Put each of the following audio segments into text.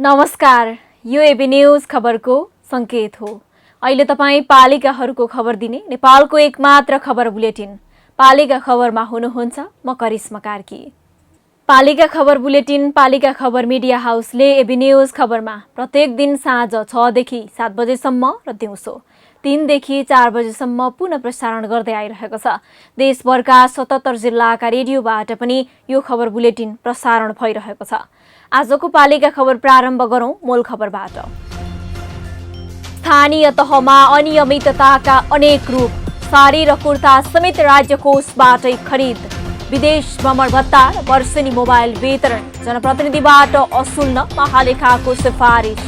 नमस्कार, यो AB news खबरको संकेत हो। अहिले तपाईँ पालिकाहरूको खबर दिने नेपालको एकमात्र खबर बुलेटिन पालिका खबरमा हुनुहुन्छ। म करिश्मा कार्की। पालिका खबर बुलेटिन पालिका खबर मिडिया हाउसले एबी न्यूज खबरमा प्रत्येक दिन साँझ 6 देखि 7 बजेसम्म र दिउँसो 3 देखि 4 बजेसम्म पुनः प्रसारण गर्दै आइरहेको छ। देशभरका 77 जिल्लाका रेडियोबाट पनि यो खबर बुलेटिन प्रसारण भइरहेको छ। आजको पालिका खबर प्रारम्भ गरौं मूल खबरबाट। स्थानीय तहमा अनियमितताका अनेक रूप, साडी र कुर्ता समेत राज्य कोषबाटै खरिद, विदेश भ्रमण भत्ता र वर्षेनी मोबाइल वितरण, जनप्रतिनिधिबाट असुल्न महालेखाको सिफारिस।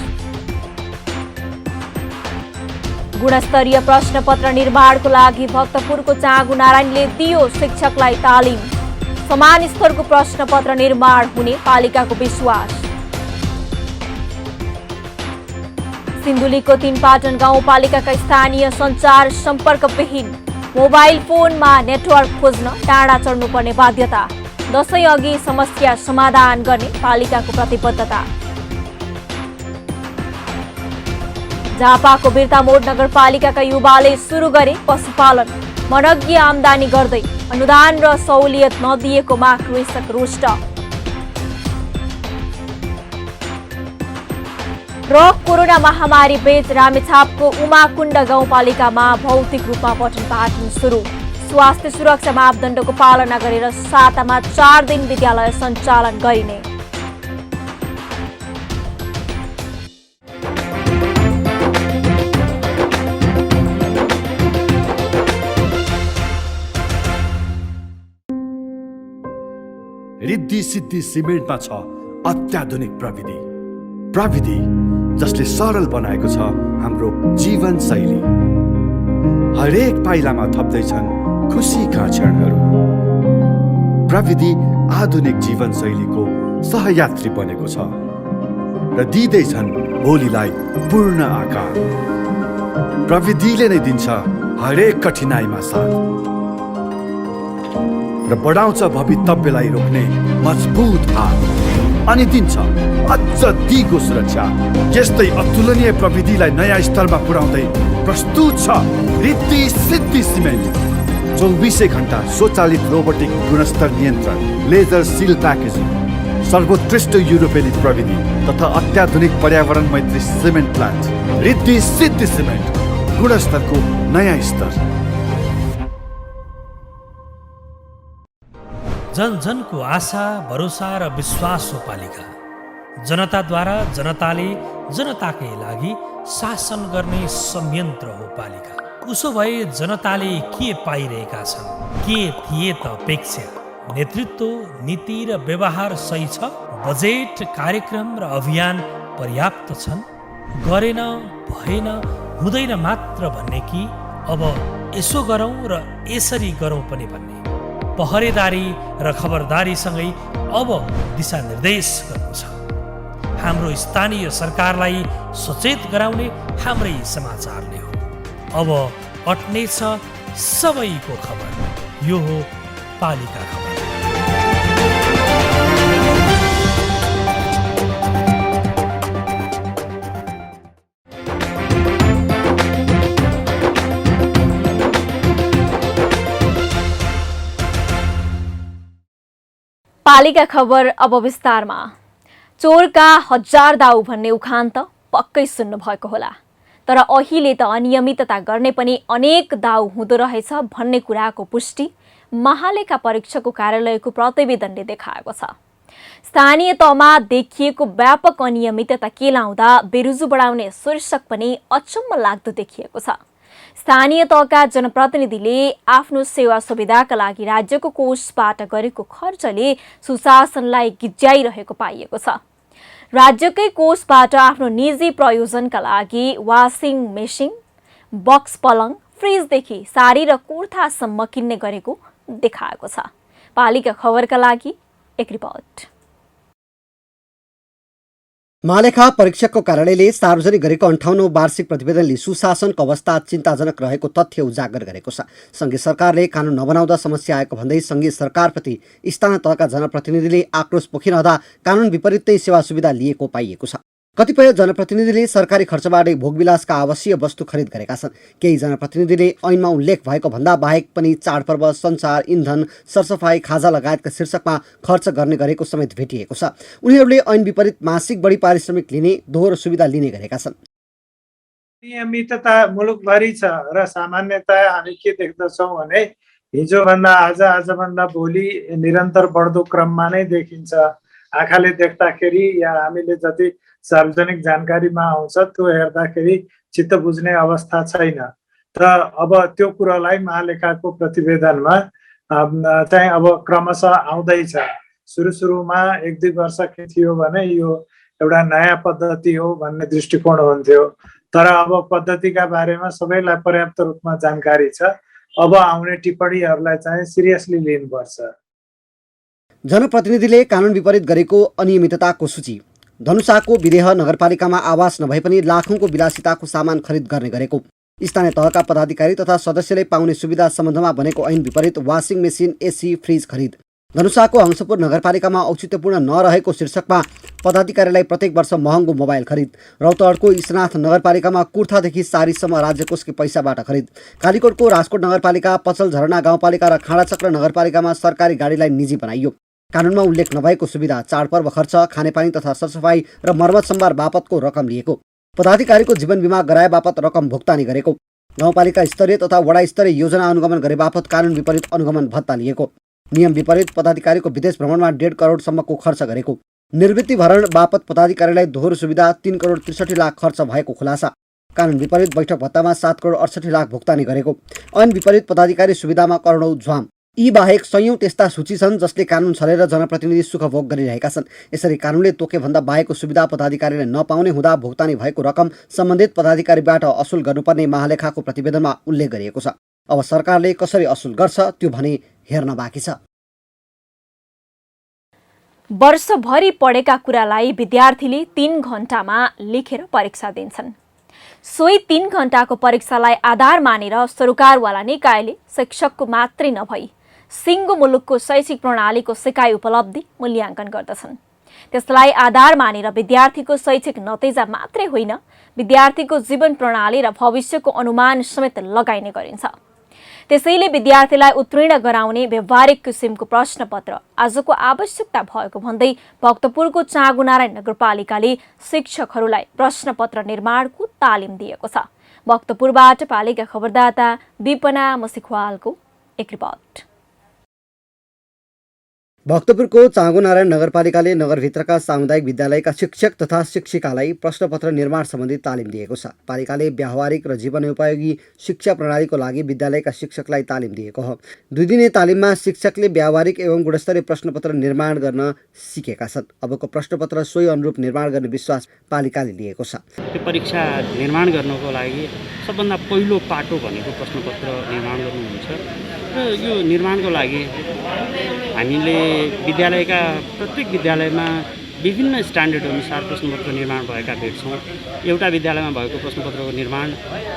गुणस्तरीय प्रश्नपत्र निर्माणको लागि भक्तपुरको चाँगु नारायणले दियो शिक्षकलाई तालिम, समान स्तरको प्रश्नपत्र निर्माण हुने पालिकाको विश्वास। सिन्धुलीको तीनपाटन गाउँपालिकाका स्थानीय सञ्चार सम्पर्कविहीन, मोबाइल फोनमा नेटवर्क खोज्न टाढा चढ्नुपर्ने बाध्यता, दशैं अघि समस्या समाधान गर्ने पालिकाको प्रतिबद्धता। झापाको बिर्तामोड नगरपालिकाका युवाले सुरु गरे पशुपालन, मनग्गी आमदानी गर्दै अनुदान र सहुलियत नदिएकोमा कृषक रुष्ट। र कोरोना महामारी बीच रामेछापको उमाकुण्ड गाउँपालिकामा भौतिक रूपमा पठन पाठन सुरु, स्वास्थ्य सुरक्षा मापदण्डको पालना गरेर सातामा 4 दिन विद्यालय सञ्चालन गरिने। रिद्धि सिद्धि सिमेन्टमा छ अत्याधुनिक प्रविधि जसले सरल बनाएको छ हाम्रो जीवन शैली। हरेक पाइलामा थप्दैछन् खुसीका क्षणहरू। प्रविधि आधुनिक जीवन शैलीको सहयात्री बनेको छ र दिँदैछन् भोलिलाई पूर्ण आकार। प्रविधिले नै दिन्छ हरेक कठिनाइमा साथ र बढाउँछ भवितव्यलाई रोक्ने मजबुत हात अनि दिन्छ अझ दिगो सुरक्षा। यस्तै अतुलनीय प्रविधिलाई नयाँ स्तरमा पुर्याउँदै प्रस्तुत छ रिद्धि सिद्धि सिमेन्ट। 24 घण्टा स्वचालित रोबोटिक गुणस्तर नियन्त्रण, लेजर सिल प्याकेजिङ, सर्वोत्कृष्ट युरोपेली प्रविधि तथा अत्याधुनिक पर्यावरण मैत्री cement plant. Riddhi Siddhi cement, गुणस्तरको नयाँ स्तर। जन जनको आशा भरोसा र विश्वास हो पालिका। जनताद्वारा जनताले जनताकै लागि शासन गर्ने संयन्त्र हो पालिका। उसो भए जनताले के पाइरहेका छन्, के थिए त अपेक्षा? नेतृत्व, नीति र व्यवहार सही छ? बजेट, कार्यक्रम र अभियान पर्याप्त छन्? गरेन, भएन, हुँदैन मात्र भन्ने कि अब यसो गरौँ र यसरी गरौँ पनि भन्ने? पहरेदारी र खबरदारीसँगै अब दिशानिर्देश गर्नु छ। हाम्रो स्थानीय सरकारलाई सचेत गराउने हाम्रै समाचारले हो। अब अट्नेछ सबैको खबर। यो हो पालिका खबर। पालिका खबर अब विस्तारमा। चोरका 1000 दाउ भन्ने उखान त पक्कै सुन्नु भएको होला, तर अहिले त अनियमितता गर्ने पनि अनेक दाउ हुँदो रहेछ भन्ने कुराको पुष्टि महालेखा परीक्षकको कार्यालयको प्रतिवेदनले देखाएको छ। स्थानीय तहमा देखिएको व्यापक अनियमितता केलाउँदा बेरुजु बढाउने शीर्षक पनि अचम्म लाग्दो देखिएको छ। स्थानीय तहका जनप्रतिनिधिले आफ्नो सेवा सुविधाका लागि राज्यको कोषबाट गरेको खर्चले सुशासनलाई गिज्याइरहेको पाइएको छ। राज्यकै कोषबाट आफ्नो निजी प्रयोजनका लागि वासिङ मेसिन, बक्स पलङ, फ्रिजदेखि साडी र कुर्तासम्म किन्ने गरेको देखाएको छ। पालिका खबरका लागि एक रिपोर्ट। महालेखा परीक्षकको कार्यालयले सार्वजनिक गरेको 58औं वार्षिक प्रतिवेदनले सुशासनको अवस्था चिन्ताजनक रहेको तथ्य उजागर गरेको छ। सङ्घीय सरकारले कानुन नबनाउँदा समस्या आएको भन्दै सङ्घीय सरकारप्रति स्थानीय तहका जनप्रतिनिधिले आक्रोश पोखिरहँदा कानुन विपरीत नै सेवा सुविधा लिएको पाइएको छ। कतिपय जनप्रतिनिधिले सरकारी खर्चबाटै भोगविलासका आवश्यक वस्तु खरिद गरेका छन्। केही जनप्रतिनिधिले ऐनमा उल्लेख भएको भन्दा बाहेक पनि चाडपर्व, सञ्चार, इन्धन, सरसफाई, खाजा लगायतका शीर्षकमा खर्च गर्ने गरेको समेत भेटिएको छ। उनीहरूले ऐन विपरीत मासिक बढी पारिश्रमिक लिने, दोहोरो सुविधा लिने गरेका छन्। नियमितता मुलुकभरि छ र सामान्यतया हामी के देख्दछौँ भने हिजोभन्दा आज, आजभन्दा भोलि निरन्तर बढ्दो क्रममा नै देखिन्छ। आँखाले देख्दाखेरि या हामीले जति सार्वजनिक जानकारीमा आउँछ त्यो हेर्दाखेरि चित्त बुझ्ने अवस्था छैन। र अब त्यो कुरालाई महालेखाको प्रतिवेदनमा चाहिँ अब क्रमशः आउँदैछ। सुरुमा 1-2 वर्ष के थियो भने यो एउटा नयाँ पद्धति हो भन्ने दृष्टिकोण हुन्थ्यो, तर अब पद्धतिका बारेमा सबैलाई पर्याप्त रूपमा जानकारी छ। अब आउने टिप्पणीहरूलाई चाहिँ सिरियसली लिनुपर्छ। जनप्रतिनिधिले कानुन विपरीत गरेको अनियमितताको सूची। धनुषाको विदेह नगरपालिकामा आवास नभए पनि लाखौंको विलासिताको सामान खरिद गर्ने गरेको। स्थानीय तहका पदाधिकारी तथा सदस्यले पाउने सुविधा सम्बन्धमा बनेको ऐन विपरीत वासिङ मेसिन, एसी, फ्रिज खरिद। धनुषाको हंसपुर नगरपालिकामा औचित्यपूर्ण नरहेको शीर्षकमा पदाधिकारीलाई प्रत्येक वर्ष महँगो मोबाइल खरिद। रौतहटको ईशनाथ नगरपालिकामा कुर्तादेखि सारीसम्म राज्य कोषकै पैसाबाट खरिद। कालीकोटको राजकोट नगरपालिका, पचल झरना गाउँपालिका र खाँडाचक्र नगरपालिकामा सरकारी गाडीलाई निजी बनाइयो। कानुनमा उल्लेख नभएको सुविधा, चाडपर्व खर्च, खानेपानी तथा सरसफाई र मर्मत सम्भार बापतको रकम लिएको। पदाधिकारीको जीवन बिमा गराए बापत रकम भुक्तानी गरेको। गाउँपालिका स्तरीय तथा वडा स्तरीय योजना अनुगमन गरे बापत कानुन विपरीत अनुगमन भत्ता लिएको। नियम विपरीत पदाधिकारीको विदेश भ्रमणमा 1.5 करोडसम्मको खर्च गरेको। निवृत्ति भरण बापत पदाधिकारीलाई दोहोरो सुविधा 3 करोड 63 लाख खर्च भएको खुलासा। कानुन विपरीत बैठक भत्तामा 7 करोड 68 लाख भुक्तानी गरेको। ऐन विपरीत पदाधिकारी सुविधामा करोडौं झ्वाम। यी बाहेक सयौं त्यस्ता सूची छन् जसले कानुन छलेर जनप्रतिनिधि सुख भोग गरिरहेका छन्। यसरी कानुनले तोके भन्दा बाहेकको सुविधा पदाधिकारीले नपाउने हुँदा भुक्तानी भएको रकम सम्बन्धित पदाधिकारीबाट असुल गर्नुपर्ने महालेखाको प्रतिवेदनमा उल्लेख गरिएको छ। अब सरकारले कसरी असुल गर्छ त्यो भने हेर्न बाँकी छ। वर्षभरि पढेका कुरालाई विद्यार्थीले 3 घण्टामा लेखेर परीक्षा दिन्छन्। सोही 3 घण्टाको परीक्षालाई आधार मानेर सरकारवाला निकायले शिक्षकको मात्रै नभई सिङ्गो मुलुकको शैक्षिक प्रणालीको सिकाइ उपलब्धि मूल्याङ्कन गर्दछन्। त्यसलाई आधार मानेर विद्यार्थीको शैक्षिक नतिजा मात्रै होइन, विद्यार्थीको जीवन प्रणाली र भविष्यको अनुमान समेत लगाइने गरिन्छ। त्यसैले विद्यार्थीलाई उत्तीर्ण गराउने व्यावहारिक किसिमको प्रश्नपत्र आजको आवश्यकता भएको भन्दै भक्तपुरको चाँगुनारायण नगरपालिकाले शिक्षकहरूलाई प्रश्नपत्र निर्माणको तालिम दिएको छ। भक्तपुरबाट पालिका खबरदाता विपना मसिखवालको एक रिपोर्ट। भक्तपुरको चाँगुनारायण नगरपालिकाले नगरभित्रका सामुदायिक विद्यालयका शिक्षक तथा शिक्षिकालाई प्रश्नपत्र निर्माण सम्बन्धी तालिम दिएको छ। पालिकाले व्यावहारिक र जीवनोपयोगी शिक्षा प्रणालीको लागि विद्यालयका शिक्षकलाई तालिम दिएको हो। 2 दिने तालिममा शिक्षकले व्यावहारिक एवं गुणस्तरीय प्रश्नपत्र निर्माण गर्न सिकेका छन्। अबको प्रश्नपत्र सोही अनुरूप निर्माण गर्ने विश्वास पालिकाले लिएको छ। त्यो परीक्षा निर्माण गर्नको लागि सबभन्दा पहिलो पाटो भनेको प्रश्नपत्र निर्माण गर्नु हुन्छ र यो निर्माणको लागि हामीले विद्यालयका प्रत्येक विद्यालयमा विभिन्न स्ट्यान्डर्ड अनुसार प्रश्नपत्र निर्माण भएका भेट्छौँ। एउटा विद्यालयमा भएको प्रश्नपत्रको निर्माण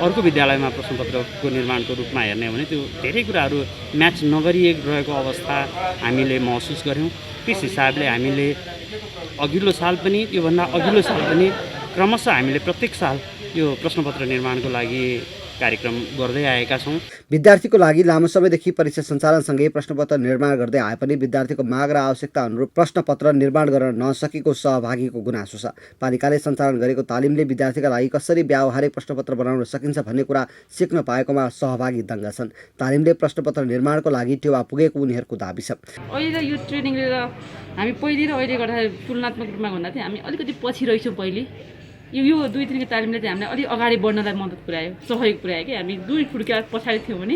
अर्को विद्यालयमा प्रश्नपत्रको निर्माणको रूपमा हेर्ने हो भने त्यो धेरै कुराहरू म्याच नगरिरहेको अवस्था हामीले महसुस गऱ्यौँ। त्यस हिसाबले हामीले अघिल्लो साल पनि योभन्दा अघिल्लो साल पनि क्रमशः हामीले प्रत्येक साल यो प्रश्नपत्र निर्माणको लागि कार्यक्रम गर्दै आएका छौँ। विद्यार्थीको लागि लामो समयदेखि परीक्षा सञ्चालनसँगै प्रश्नपत्र निर्माण गर्दै आए पनि विद्यार्थीको माग र आवश्यकता अनुरूप प्रश्नपत्र निर्माण गर्न नसकेको सहभागीको गुनासो छ। पालिकाले सञ्चालन गरेको तालिमले विद्यार्थीका लागि कसरी व्यावहारिक प्रश्नपत्र बनाउन सकिन्छ भन्ने कुरा सिक्न पाएकोमा सहभागी दङ्ग छन्। तालिमले प्रश्नपत्र निर्माणको लागि टेवा पुगेको उनीहरूको दाबी छ। अहिले यो ट्रेनिङले हामी पहिले र अहिले गर्दा तुलनात्मक रूपमा भन्दा चाहिँ हामी अलिकति पछि रहेछौँ। पहिले यो 2 दिनको तालिमले चाहिँ हामीलाई अलिक अगाडि बढ्नलाई मद्दत पुर्यायो, सहयोग पुर्यायो कि हामी 2 खुड्किला पछाडि थियौँ भने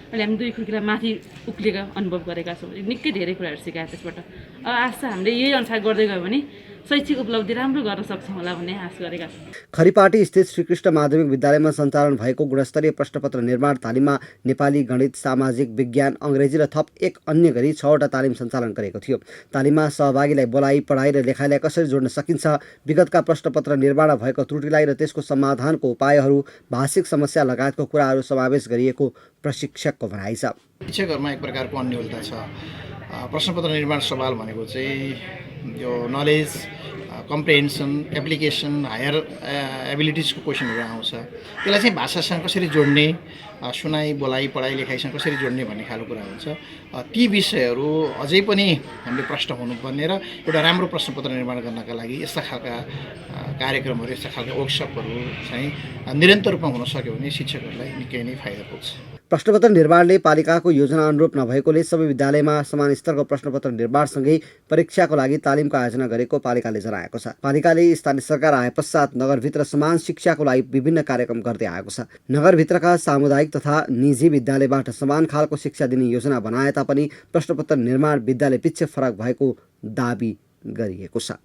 अहिले हामी 2 खुड्किला माथि उक्लेका अनुभव गरेका छौँ। निकै धेरै कुराहरू सिकायो त्यसबाट। अब आशा हामीले यही अनुसार गर्दै गयो भने शैक्षिक उपलब्धि राम्रो गर्न सक्छौँ होला भन्ने आश गरेका छौँ। खरिपाटी स्थित श्रीकृष्ण माध्यमिक विद्यालयमा सञ्चालन भएको गुणस्तरीय प्रश्नपत्र निर्माण तालिममा नेपाली, गणित, सामाजिक विज्ञान, अङ्ग्रेजी र थप एक अन्य गरी 6वटा तालिम सञ्चालन गरेको थियो। तालिममा सहभागीलाई बोलाइ, पढाइ र लेखाइलाई कसरी जोड्न सकिन्छ, विगतका प्रश्नपत्र निर्माण भएको त्रुटिलाई र त्यसको समाधानको उपायहरू, भाषिक समस्या लगायतको कुराहरू समावेश गरिएको प्रशिक्षकको भनाइ छ। शिक्षकहरूमा एक प्रकारको अन्योलता छ। प्रश्नपत्र निर्माण सवाल भनेको चाहिँ यो नलेज, कम्प्रिहेन्सन, एप्लिकेसन, हायर एबिलिटिजको क्वेसनहरू आउँछ। त्यसलाई चाहिँ भाषासँग कसरी जोड्ने, सुनाइ, बोलाइ, पढाइ, लेखाइसँग कसरी जोड्ने भन्ने खालको कुरा हुन्छ। ती विषयहरू अझै पनि हामीले प्रश्न हुनुपर्ने र एउटा राम्रो प्रश्नपत्र निर्माण गर्नका लागि यस्ता खालका कार्यक्रमहरू, यस्ता खालका वर्कसपहरू चाहिँ निरन्तर रूपमा हुन सक्यो भने शिक्षकहरूलाई निकै नै फाइदा पुग्छ। प्रश्नपत्र निर्माणले पालिकाको योजना अनुरूप नभएकोले सबै विद्यालयमा समान स्तरको प्रश्नपत्र निर्माणसँगै परीक्षाको लागि तालिमको आयोजना गरेको पालिकाले जनाएको छ। पालिकाले स्थानीय सरकार आए पश्चात नगरभित्र समान शिक्षाको लागि विभिन्न कार्यक्रम गर्दै आएको छ। नगरभित्रका सामुदायिक तथा निजी विद्यालयबाट समान खालको शिक्षा दिने योजना बनाए तापनि प्रश्नपत्र निर्माण विद्यालय पछि फरक भएको दाबी गरिएको छ।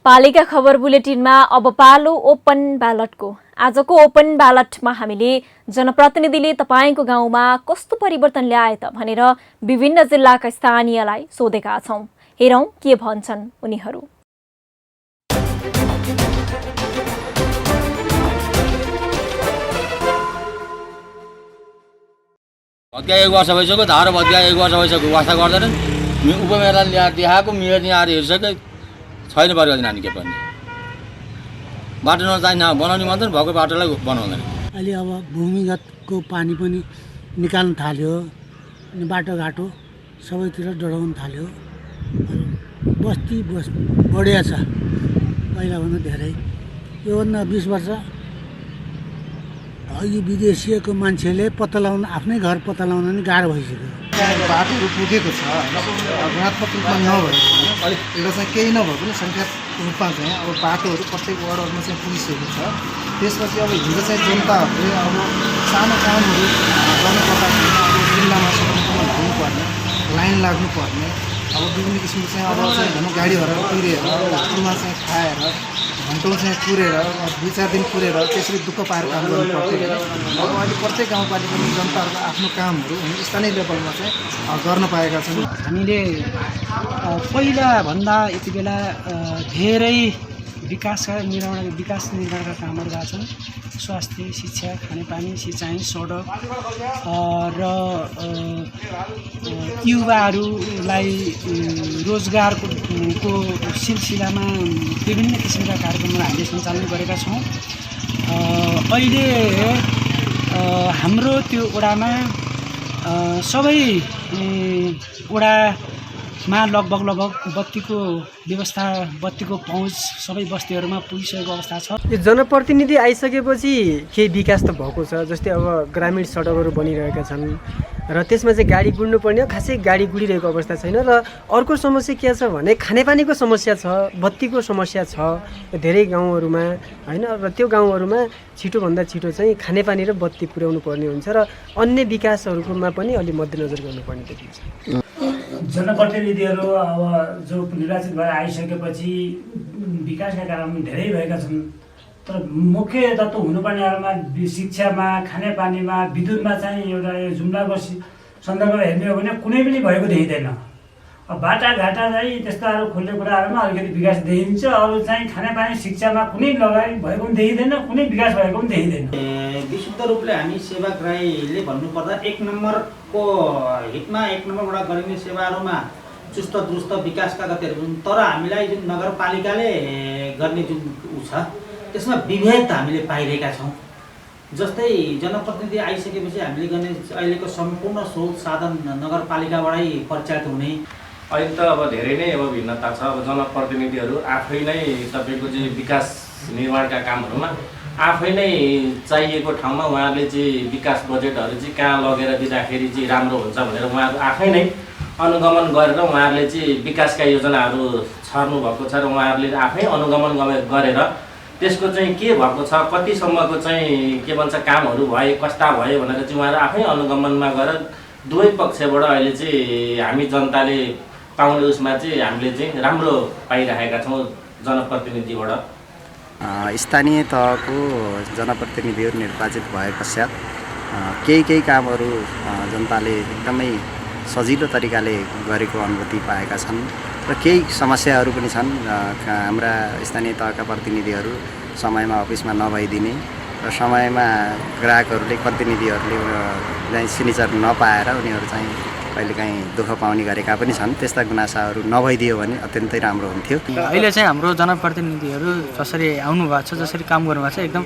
पालिका खबर बुलेटिनमा अब पालो ओपन ब्यालटको। आजको ओपन ब्यालटमा हामीले जनप्रतिनिधिले तपाईँको गाउँमा कस्तो परिवर्तन ल्याए त भनेर विभिन्न जिल्लाका स्थानीयलाई सोधेका छौँ। हेरौँ के भन्छन् उनीहरू। भत्किया 1 वर्ष भइसक्यो, धारो भत्किया 1 वर्ष भइसक्यो, वास्ता गर्दैनन्। उपमेयरलाई देखाएको मेयर यहाँ आएर हेरिसक्यो, छैन परिवर्तन नानी के पनि। बाटो नचाहिँ बनाउने मात्रै भएको बाटोलाई बनाउँदैन। अहिले अब भूमिगतको पानी पनि निकाल्न थाल्यो, अनि बाटोघाटो सबैतिर डढाउन थाल्यो। बस्ती बढिया छ पहिलाभन्दा धेरै। योभन्दा 20 वर्ष अघि विदेशीको मान्छेले पत्ता लगाउन, आफ्नै घर पत्ता लगाउन नि गाह्रो भइसक्यो। बाटोहरू पुगेको छ होइन, गुणात्मक रूपमा नभएको एउटा चाहिँ केही नभए पनि सङ्ख्यात्मक रूपमा चाहिँ अब बाटोहरू प्रत्येक वार्डहरूमा चाहिँ पुगिसकेको छ। त्यसपछि अब हिजो चाहिँ जनताहरूले अब सानो कामहरू गर्नुपर्दा अब जिल्लामा सदरमुकाममा हुनुपर्ने, लाइन लाग्नुपर्ने, अब विभिन्न किसिमको चाहिँ अब चाहिँ भनौँ गाडीहरू कुरेर, होटलमा चाहिँ खाएर, घन्टौँ चाहिँ कुरेर, 2-4 दिन कुरेर त्यसरी दुःख पाएर काम गर्नु पर्थ्यो। अब अहिले प्रत्येक गाउँपालिकामा जनताहरूको आफ्नो कामहरू स्थानीय लेभलमा चाहिँ गर्न पाएका छन्। हामीले पहिलाभन्दा यति बेला धेरै विकास निर्माणका कामहरू भएको छन्। स्वास्थ्य, शिक्षा, खानेपानी, सिँचाइ, सडक र युवाहरूलाई रोजगारको सिलसिलामा विभिन्न किसिमका कार्यक्रमहरू हामीले सञ्चालन गरेका छौँ। अहिले हाम्रो त्यो वडामा सबै वडामा लगभग बत्तीको व्यवस्था, बत्तीको पहुँच सबै बस्तीहरूमा पुगिसकेको अवस्था छ। यो जनप्रतिनिधि आइसकेपछि केही विकास त भएको छ। जस्तै अब ग्रामीण सडकहरू बनिरहेका छन् र त्यसमा चाहिँ गाडी गुड्नुपर्ने, खासै गाडी गुडिरहेको अवस्था छैन। र अर्को समस्या के छ भने खानेपानीको समस्या छ, बत्तीको समस्या छ धेरै गाउँहरूमा होइन। र त्यो गाउँहरूमा छिटोभन्दा छिटो चाहिँ खानेपानी र बत्ती पुर्याउनु पर्ने हुन्छ र अन्य विकासहरूमा पनि अलि मध्यनजर गर्नुपर्ने देखिन्छ। जनप्रतिनिधिहरू अब जो निर्वाचित भएर आइसकेपछि विकासका काम धेरै भएका छन्, तर मुख्य तत्त्व हुनुपर्नेहरूमा शिक्षामा, खानेपानीमा, विद्युतमा चाहिँ एउटा यो जुम्लाको सन्दर्भमा हेर्ने हो भने कुनै पनि भएको देखिँदैन। अब बाटाघाटा चाहिँ त्यस्ताहरू खुल्ने कुराहरूमा अलिकति विकास देखिन्छ। अरू चाहिँ खानेपानी, शिक्षामा कुनै लगाइ भएको पनि देखिँदैन, कुनै विकास भएको पनि देखिँदैन। विशुद्ध रूपले हामी सेवाग्राहीले भन्नुपर्दा 1 नम्बरको हितमा 1 नम्बरबाट गरिने सेवाहरूमा चुस्त दुरुस्त विकासका गतिहरू हुन्। तर हामीलाई जुन नगरपालिकाले गर्ने जुन छ त्यसमा विभेद हामीले पाइरहेका छौँ। जस्तै जनप्रतिनिधि आइसकेपछि हामीले गर्ने अहिलेको सम्पूर्ण स्रोत साधन नगरपालिकाबाटै परिचालित हुने। अहिले त अब धेरै नै अब भिन्नता छ। अब जनप्रतिनिधिहरू आफै नै तपाईँको चाहिँ विकास निर्माणका कामहरूमा आफै नै चाहिएको ठाउँमा उहाँहरूले चाहिँ विकास बजेटहरू चाहिँ कहाँ लगेर दिँदाखेरि चाहिँ राम्रो हुन्छ भनेर उहाँहरू आफै नै अनुगमन गरेर उहाँहरूले चाहिँ विकासका योजनाहरू छर्नु भएको छ र उहाँहरूले आफै अनुगमन गरेर त्यसको चाहिँ के भएको छ, कतिसम्मको चाहिँ के भन्छ कामहरू भए, कस्ता भयो भनेर चाहिँ उहाँहरू आफै अनुगमनमा गएर दुवै पक्षबाट अहिले चाहिँ हामी जनताले पाउने उसमा चाहिँ हामीले चाहिँ राम्रो पाइरहेका छौँ जनप्रतिनिधिबाट। स्थानीय तहको जनप्रतिनिधिहरू निर्वाचित भए पश्चात केही कामहरू जनताले एकदमै सजिलो तरिकाले गरेको अनुभूति पाएका छन् र केही समस्याहरू पनि छन्। हाम्रा स्थानीय तहका प्रतिनिधिहरू समयमा अफिसमा नभइदिने र समयमा ग्राहकहरूले प्रतिनिधिहरूले सिग्नेचर नपाएर उनीहरू चाहिँ कहिलेकाहीँ दुःख पाउने गरेका पनि छन्। त्यस्ता गुनासाहरू नभइदियो भने अत्यन्तै राम्रो हुन्थ्यो। अहिले चाहिँ हाम्रो जनप्रतिनिधिहरू जसरी आउनु भएको छ, जसरी काम गर्नुभएको छ, एकदम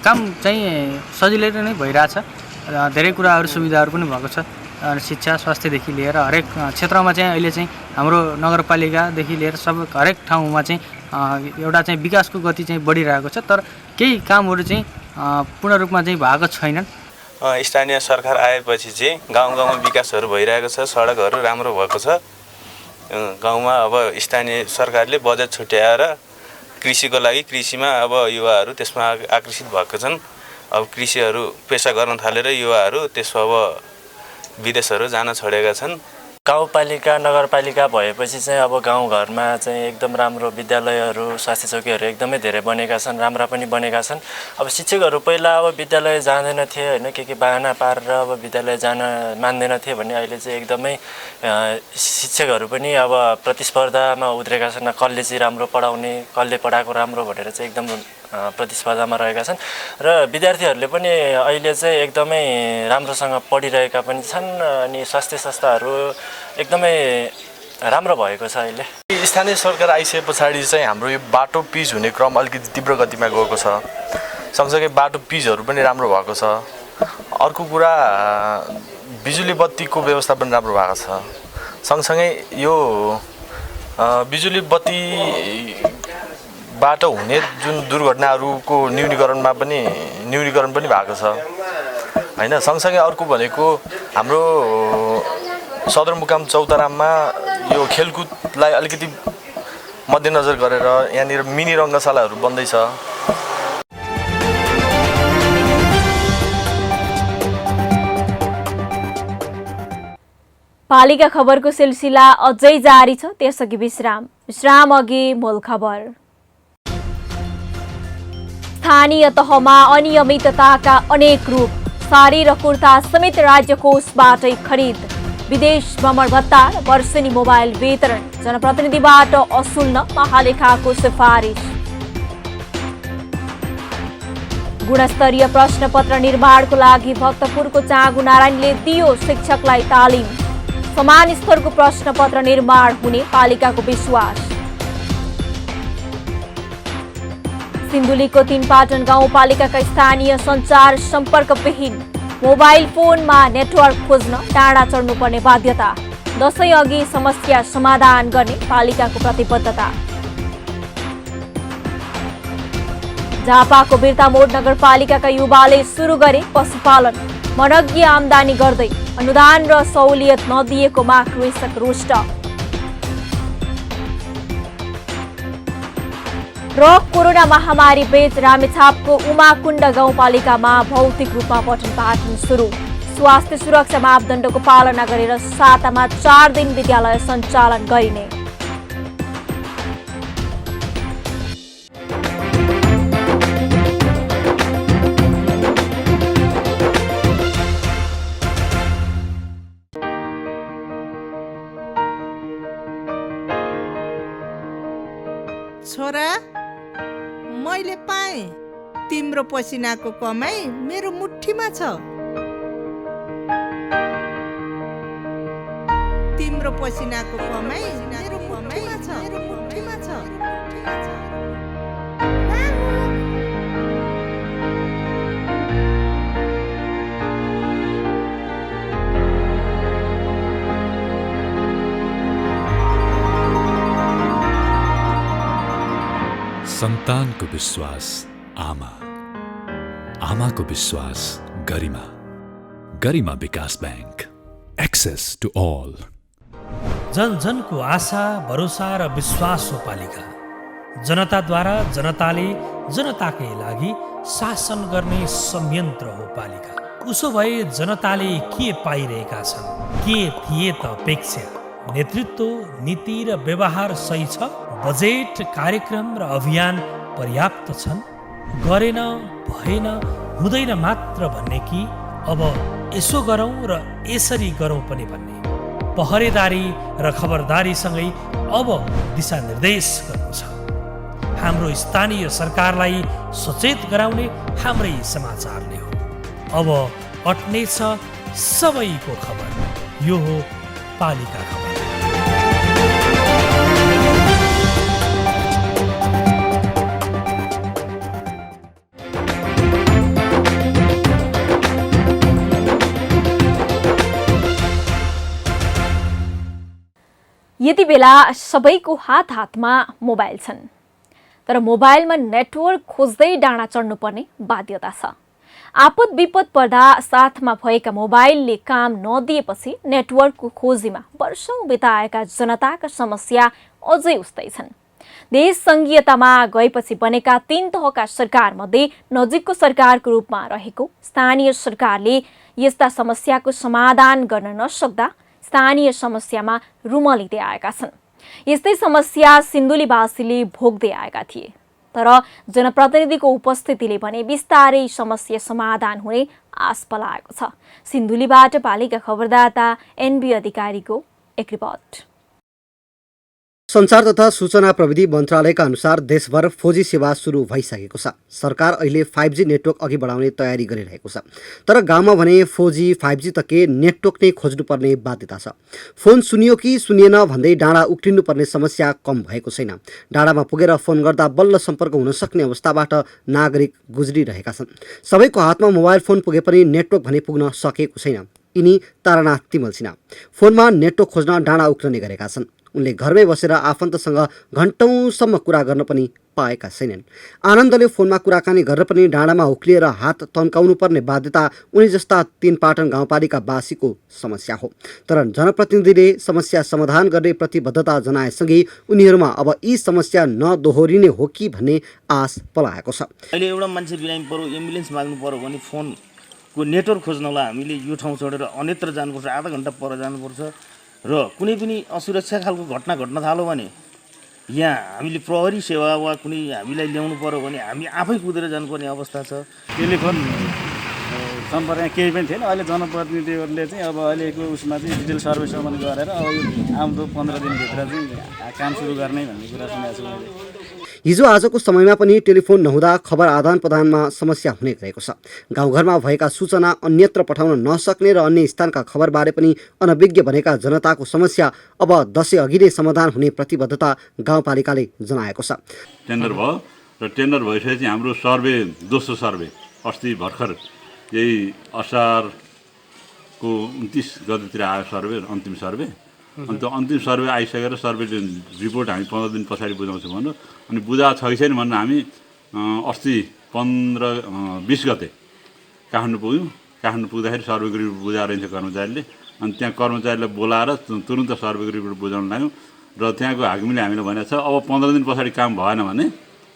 काम चाहिँ सजिलै नै भइरहेछ। धेरै कुराहरू सुविधाहरू पनि भएको छ। शिक्षा स्वास्थ्यदेखि लिएर हरेक क्षेत्रमा चाहिँ अहिले चाहिँ हाम्रो नगरपालिकादेखि लिएर हरेक ठाउँमा चाहिँ एउटा चाहिँ विकासको गति चाहिँ बढिरहेको छ। तर केही कामहरू चाहिँ पूर्ण रूपमा चाहिँ भएको छैनन्। स्थानीय सरकार आएपछि चाहिँ गाउँमा विकासहरू भइरहेको छ, सडकहरू राम्रो भएको छ। गाउँमा अब स्थानीय सरकारले बजेट छुट्याएर कृषिको लागि कृषिमा अब युवाहरू त्यसमा आकर्षित भएको छन्। अब कृषिहरू पेसा गर्न थालेर युवाहरू त्यसमा अब विदेशहरू जान छोडेका छन्। गाउँपालिका नगरपालिका भएपछि चाहिँ अब गाउँघरमा चाहिँ एकदम राम्रो विद्यालयहरू स्वास्थ्य चौकीहरू एकदमै धेरै बनेका छन्, राम्रा पनि बनेका छन्। अब शिक्षकहरू पहिला अब विद्यालय जाँदैन थिए होइन, के बाहना पारेर अब विद्यालय जान मान्दैन थिए भने अहिले चाहिँ एकदमै शिक्षकहरू पनि अब प्रतिस्पर्धामा उत्रेका छन्। कसले चाहिँ राम्रो पढाउने, कसले पढाएको राम्रो भनेर चाहिँ एकदम प्रतिस्पर्धामा रहेका छन् र विद्यार्थीहरूले पनि अहिले चाहिँ एकदमै राम्रोसँग पढिरहेका पनि छन्। अनि स्वास्थ्य संस्थाहरू एकदमै राम्रो भएको छ। अहिले स्थानीय सरकार आइसके पछाडि चाहिँ हाम्रो यो बाटो पिच हुने क्रम अलिकति तीव्र गतिमा गएको छ। सँगसँगै बाटो पिचहरू पनि राम्रो भएको छ। अर्को कुरा बिजुली बत्तीको व्यवस्था पनि राम्रो भएको छ। सँगसँगै यो बिजुली बत्तीबाट हुने जुन दुर्घटनाहरूको न्यूनीकरण पनि भएको छ होइन। सँगसँगै अर्को भनेको हाम्रो सदरमुकाम चौतारामा यो खेलकुदलाई अलिकति मध्यनजर गरेर यहाँनिर मिनी रङ्गशालाहरू बन्दैछ। पालिका खबरको सिलसिला अझै जारी छ, त्यसअघि विश्राम अघि मूल खबर। स्थानीय तहमा अनियमितताका अनेक रूप, साडी र कुर्ता समेत राज्य कोषबाटै खरिद, विदेश भ्रमण भत्ता र वर्षेनी मोबाइल वितरण, जनप्रतिनिधिबाट असुल्न महालेखाको सिफारिस। गुणस्तरीय प्रश्नपत्र निर्माणको लागि भक्तपुरको चाँगु नारायणले दियो शिक्षकलाई तालिम, समान स्तरको प्रश्नपत्र निर्माण हुने पालिकाको विश्वास। सिन्धुलीको तीनपाटन गाउँपालिकाका स्थानीय सञ्चार सम्पर्कविहीन, मोबाइल फोनमा नेटवर्क खोज्न टाढा चढ्नुपर्ने बाध्यता, दशैं अघि समस्या समाधान गर्ने पालिकाको प्रतिबद्धता। झापाको बिर्तामोड नगरपालिकाका युवाले सुरु गरे पशुपालन, मनज्ञ आमदानी गर्दै अनुदान र सहुलियत नदिएकोमा कृषक रुष्ट। र कोरोना महामारी बीच रामेछापको उमाकुण्ड गाउँपालिकामा भौतिक रूपमा पठन पाठन सुरु, स्वास्थ्य सुरक्षा मापदण्डको पालना गरेर सातामा 4 दिन विद्यालय सञ्चालन गरिने। छोरा, मैले पाएँ तिम्रो पसिनाको कमाई मेरो मुठीमा छ। तिम्रो पसिनाको कमाई मेरो मुठीमा छ। सन्तानको विश्वास आमा, आमाको विश्वास गरिमा, गरिमा विकास बैंक, एक्सेस टु ऑल। जन जनको आशा भरोसा र विश्वास हो पालिका। जनताद्वारा जनताले जनताकै लागि शासन गर्ने संयन्त्र हो पालिका। उसो भए जनताले के पाइरहेका छन्, के थिए त अपेक्षा, नेतृत्व, नीति र व्यवहार सही छ? बजेट, कार्यक्रम र अभियान पर्याप्त छन्? गरेन, भएन, हुँदैन मात्र भन्ने कि अब यसो गरौँ र यसरी गरौँ पनि भन्ने? पहरेदारी र खबरदारीसँगै अब दिशानिर्देश गर्नु छ। हाम्रो स्थानीय सरकारलाई सचेत गराउने हाम्रै समाचारले हो। अब अट्नेछ सबैको खबर। यो हो पालिका खबर। यति बेला सबैको हात हातमा मोबाइल छन्, तर मोबाइलमा नेटवर्क खोज्दै डाँडा चढ्नुपर्ने बाध्यता छ। आपद विपद पर्दा साथमा भएका मोबाइलले काम नदिएपछि नेटवर्कको खोजीमा वर्षौं बिताएका जनताका समस्या अझै उस्तै छन्। देश संघीयतामा गएपछि बनेका 3 तहका सरकारमध्ये नजिकको सरकारको रूपमा रहेको स्थानीय सरकारले यस्ता समस्याको समाधान गर्न नसक्दा स्थानीय समस्यामा रुमलिँदै आएका छन्। यस्तै समस्या सिन्धुलीवासीले भोग्दै आएका थिए, तर जनप्रतिनिधिको उपस्थितिले भने बिस्तारै समस्या समाधान हुने आश पलाएको छ। सिन्धुलीबाट पालिका खबरदाता एनबी अधिकारीको एक रिपोर्ट। सञ्चार तथा सूचना प्रविधि मन्त्रालयका अनुसार देशभर 4G सेवा सुरु भइसकेको छ। सरकार अहिले 5G नेटवर्क अघि बढाउने तयारी गरिरहेको छ। तर गाउँमा भने 4G 5G तके नेटवर्क नै खोज्नुपर्ने बाध्यता छ। फोन सुनियो कि सुनिएन भन्दै डाँडा उक्लिनुपर्ने समस्या कम भएको छैन। डाँडामा पुगेर फोन गर्दा बल्ल सम्पर्क हुन सक्ने अवस्थाबाट नागरिक गुज्रिरहेका छन्। सबैको हातमा मोबाइल फोन पुगे पनि नेटवर्क भने पुग्न सकेको छैन। यिनी तारानाथ तिमल सिन्हा फोनमा नेटवर्क खोज्न डाँडा उक्लने गरेका छन्। उनले घरमै बसेर आफन्तसँग घण्टौँसम्म कुरा गर्न पनि पाएका छैनन्। आनन्दले फोनमा कुराकानी गरेर पनि डाँडामा उक्लिएर हात तन्काउनु पर्ने बाध्यता उनी जस्ता 3 पाटन गाउँपालिकावासीको समस्या हो। तर जनप्रतिनिधिले समस्या समाधान गर्ने प्रतिबद्धता जनाएसँगै उनीहरूमा अब यी समस्या नदोहोरिने हो कि भन्ने आश पलाएको छ। अहिले एउटा मान्छे बिरामी पर्यो, एम्बुलेन्स माग्नु पर्यो भने फोनको नेटवर्क खोज्नलाई हामीले यो ठाउँ छोडेर अन्यत्र जानुपर्छ, आधा घण्टा पर जानुपर्छ। र कुनै पनि असुरक्षा खालको घटना घट्न थाल्यो भने यहाँ हामीले प्रहरी सेवा वा कुनै हामीलाई ल्याउनु पर्यो भने हामी आफै कुदेर जानुपर्ने अवस्था छ। टेलिफोन सम्पर्क केही पनि थिएन। अहिले जनप्रतिनिधिहरूले चाहिँ अब अहिलेको उसमा चाहिँ डिटेल सर्वे सम्बन्ध गरेर अब यो आउँदो 15 दिनभित्र चाहिँ काम सुरु गर्ने भन्ने कुरा सुनेको छु मैले। हिजो आजको समयमा पनि टेलिफोन नहुँदा खबर आदान प्रदानमा समस्या हुने गरेको छ। गाउँघरमा भएका सूचना अन्यत्र पठाउन नसक्ने र अन्य स्थानका खबरबारे पनि अनभिज्ञ बनेका जनताको समस्या अब दशैं अघि नै समाधान हुने प्रतिबद्धता गाउँपालिकाले जनाएको छ। टेन्डर भयो र टेन्डर भइसकेपछि हाम्रो सर्वे दोस्रो सर्वे अस्ति भर्खर यही असारको 29 गतेतिर आयो सर्वे, अन्तिम सर्वे। अनि त्यो अन्तिम सर्वे आइसकेर सर्वे रिपोर्ट हामी 15 दिन पछाडि बुझाउँछौँ भन्नु। अनि बुझा छ कि छैन भन्नु हामी अस्ति 15-20 गते काठमाडौँ पुग्यौँ। काठमाडौँ पुग्दाखेरि सर्वेको रिपोर्ट बुझाएर रहन्छ कर्मचारीले। अनि त्यहाँ कर्मचारीलाई बोलाएर तुरुन्त सर्वेको रिपोर्ट बुझाउन लाग्यौँ र त्यहाँको हाकिमले हामीलाई भनेको छ अब 15 दिन पछाडि काम भएन भने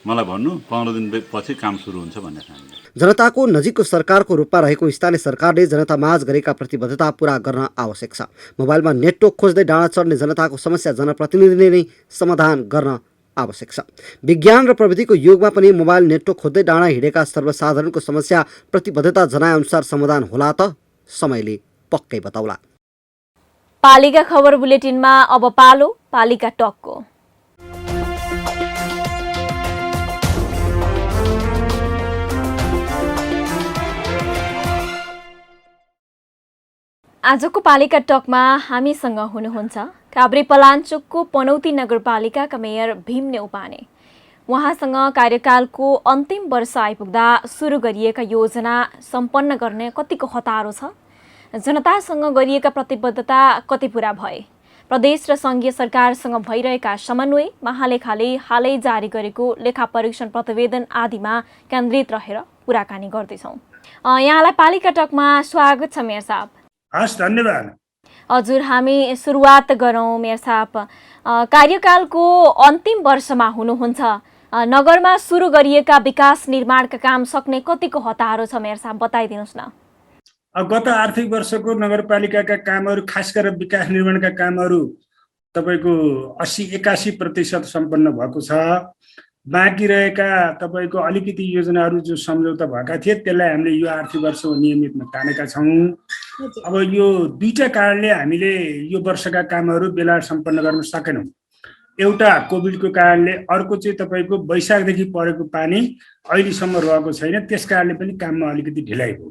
मलाई भन्नु, 15 दिन पछि काम सुरु हुन्छ भन्ने हामीले। जनताको नजिकको सरकारको रूपमा रहेको स्थानीय सरकारले जनतामाझ गरेका प्रतिबद्धता पूरा गर्न आवश्यक छ। मोबाइलमा नेटवर्क खोज्दै डाँडा चढ्ने जनताको समस्या जनप्रतिनिधिले नै समाधान गर्न आवश्यक छ। विज्ञान र प्रविधिको युगमा पनि मोबाइल नेटवर्क खोज्दै डाँडा हिँडेका सर्वसाधारणको समस्या प्रतिबद्धता जनाएअनुसार समाधान होला त समयले पक्कै बताउला। पालिका खबर बुलेटिनमा अब पालो पालिका टकको। आजको पालिका टकमा हामीसँग हुनुहुन्छ काभ्रेपलाञ्चोकको पनौती नगरपालिकाका मेयर भीम नेउपाने। उहाँसँग कार्यकालको अन्तिम वर्ष आइपुग्दा सुरु गरिएका योजना सम्पन्न गर्ने कतिको हतारो छ, जनतासँग गरिएका प्रतिबद्धता कति पूरा भए, प्रदेश र संघीय सरकारसँग भइरहेका समन्वय, महालेखाले हालै जारी गरेको लेखा परीक्षण प्रतिवेदन आदिमा केन्द्रित रहेर कुराकानी गर्दैछौँ। यहाँलाई पालिका टकमा स्वागत छ मेयर साहब। हस्, धन्यवाद। हजुर, हामी सुरुवात गरौँ मेयर साहब। कार्यकालको अन्तिम वर्षमा हुनुहुन्छ, नगरमा सुरु गरिएका विकास निर्माणका काम सक्ने कतिको हतारो छ मेयर साहब, बताइदिनुहोस् न। गत आर्थिक वर्षको नगरपालिकाका कामहरू, खास गरेर विकास निर्माणका कामहरू तपाईँको 80-81% सम्पन्न भएको छ। बाँकी रहेका तपाईँको अलिकति योजनाहरू जो सम्झौता भएका थिए त्यसलाई हामीले यो आर्थिक वर्षमा नियमितमा तानेका छौँ। अब यो दुईटा कारणले हामीले यो वर्षका कामहरू बेला सम्पन्न गर्न सकेनौँ। एउटा कोभिडको कारणले, अर्को चाहिँ तपाईँको वैशाखदेखि परेको पानी अहिलेसम्म रहेको छैन, त्यस कारणले पनि काममा अलिकति ढिलाइ भयो।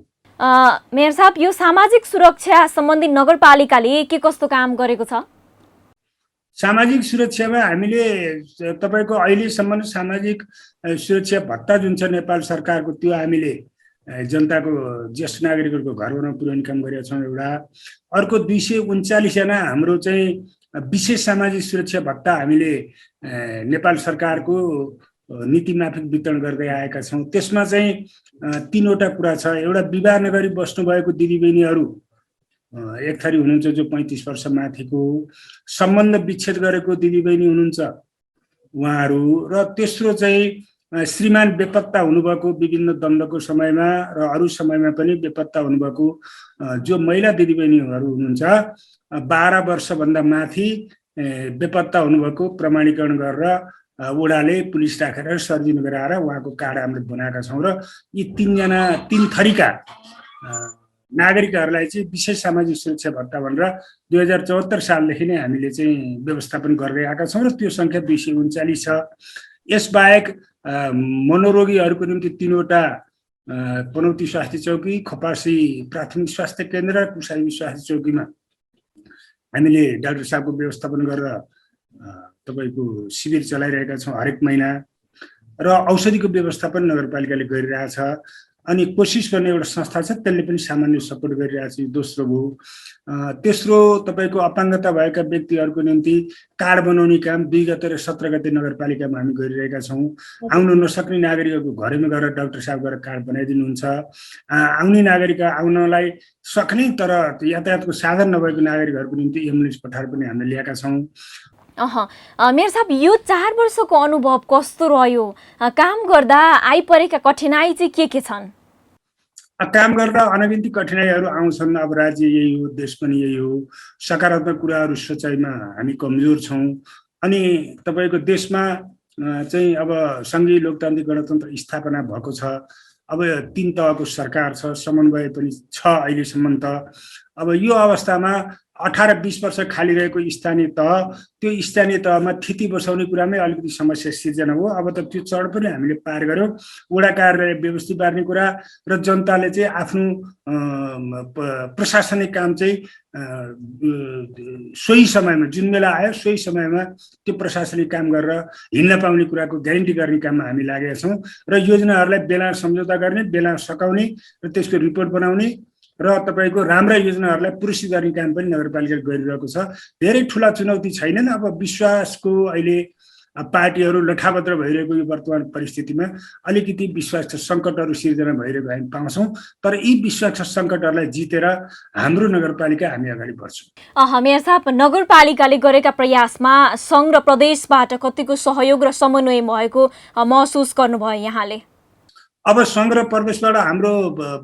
मेयर साहब, यो सामाजिक सुरक्षा सम्बन्धी नगरपालिकाले के कस्तो काम गरेको छ? सामाजिक सुरक्षामा हामीले तपाईँको अहिलेसम्म सामाजिक सुरक्षा भत्ता जुन छ नेपाल सरकारको, त्यो हामीले जनताको ज्येष्ठ नागरिकहरूको घर बनाउन पुर्याउने काम गरेका छौँ एउटा। अर्को 239 जना हाम्रो चाहिँ विशेष सामाजिक सुरक्षा भत्ता हामीले नेपाल सरकारको नीतिमाफिक वितरण गर्दै आएका छौँ। त्यसमा चाहिँ 3वटा कुरा छ। एउटा, विवाह नगरी बस्नुभएको दिदीबहिनीहरू एक थरी हुनुहुन्छ जो 35 वर्ष माथिको, सम्बन्ध विच्छेद गरेको दिदीबहिनी हुनुहुन्छ उहाँहरू, र तेस्रो चाहिँ श्रीमान बेपत्ता हुनुभएको विभिन्न दण्डको समयमा र अरू समयमा पनि बेपत्ता हुनुभएको जो महिला दिदीबहिनीहरू हुनुहुन्छ, 12 वर्षभन्दा माथि बेपत्ता हुनुभएको प्रमाणीकरण गरेर वडाले पुलिस राखेर सर्जिन गराएर उहाँको कार्ड हामीले बनाएका छौँ। र यी 3 थरीका नागरिकहरूलाई चाहिँ विशेष सामाजिक सुरक्षा भत्ता भनेर 2074 सालदेखि नै हामीले चाहिँ व्यवस्थापन गर्दै आएका छौँ र त्यो सङ्ख्या 239 छ। यसबाहेक मनोरोगीहरूको निम्ति 3वटा पनौती स्वास्थ्य चौकी, खपासी प्राथमिक स्वास्थ्य केन्द्र र कुसाई स्वास्थ्य चौकीमा हामीले डाक्टर साहबको व्यवस्थापन गरेर तपाईँको शिविर चलाइरहेका छौँ हरेक महिना। र औषधिको व्यवस्थापन नगरपालिकाले गरिरहेछ। अनि कोसिस गर्ने एउटा संस्था छ, त्यसले पनि सामान्य सपोर्ट गरिरहेछ। दोस्रो भयो। तेस्रो, तपाईँको अपाङ्गता भएका व्यक्तिहरूको निम्ति कार्ड बनाउने काम 2 गते र 17 गते नगरपालिकामा हामी गरिरहेका छौँ। आउन नसक्ने नागरिकहरूको घरमा गएर डाक्टर साहब गएर कार्ड बनाइदिनुहुन्छ। आउने नागरिक आउनलाई सक्ने तर यातायातको साधन नभएको नागरिकहरूको निम्ति एम्बुलेन्स पठाएर पनि हामीले ल्याएका छौँ। मेयर साहब, यो 4 वर्षको अनुभव कस्तो रह्यो? काम गर्दा आइपरेका कठिनाइ चाहिँ के छन्? काम गर्दा अनगिन्ती कठिनाइहरू आउँछन्। अब राज्य यही हो, देश पनि यही हो। सकारात्मक कुराहरू सोचाइमा हामी कमजोर छौँ। अनि तपाईँको देशमा चाहिँ अब सङ्घीय लोकतान्त्रिक गणतन्त्र स्थापना भएको छ। अब 3 तहको सरकार छ, समन्वय पनि छ अहिलेसम्म त। अब यो अवस्थामा 18-20 वर्ष खाली रहेको स्थानीय तह, त्यो स्थानीय तहमा थिति बसाउने कुरामै अलिकति समस्या सिर्जना हो। अब त त्यो चढ पनि हामीले पार गऱ्यौँ। वडा कार्यालय व्यवस्थित पार्ने कुरा र जनताले चाहिँ आफ्नो प्रशासनिक काम चाहिँ सोही समयमा, जुन बेला आयो सोही समयमा त्यो प्रशासनिक काम गरेर हिँड्न पाउने कुराको ग्यारेन्टी गर्ने काममा हामी लागेका छौँ। र योजनाहरूलाई बेला सम्झौता गर्ने, बेला सकाउने र त्यसको रिपोर्ट बनाउने र तपाईँको राम्रा योजनाहरूलाई पुरस्कृत गर्ने काम पनि नगरपालिकाले गरिरहेको छ। धेरै ठुला चुनौती छैनन्। अब विश्वासको अहिले पार्टीहरू लठापत्र भइरहेको यो वर्तमान परिस्थितिमा अलिकति विश्वासका सङ्कटहरू सिर्जना भइरहेको हामी पाउँछौँ। तर यी विश्वासका सङ्कटहरूलाई जितेर हाम्रो नगरपालिका हामी अगाडि बढ्छौँ। मेयर साहब, नगरपालिकाले गरेका प्रयासमा सङ्घ र प्रदेशबाट कतिको सहयोग र समन्वय भएको महसुस गर्नुभयो यहाँले? अब सङ्घ र प्रदेशबाट हाम्रो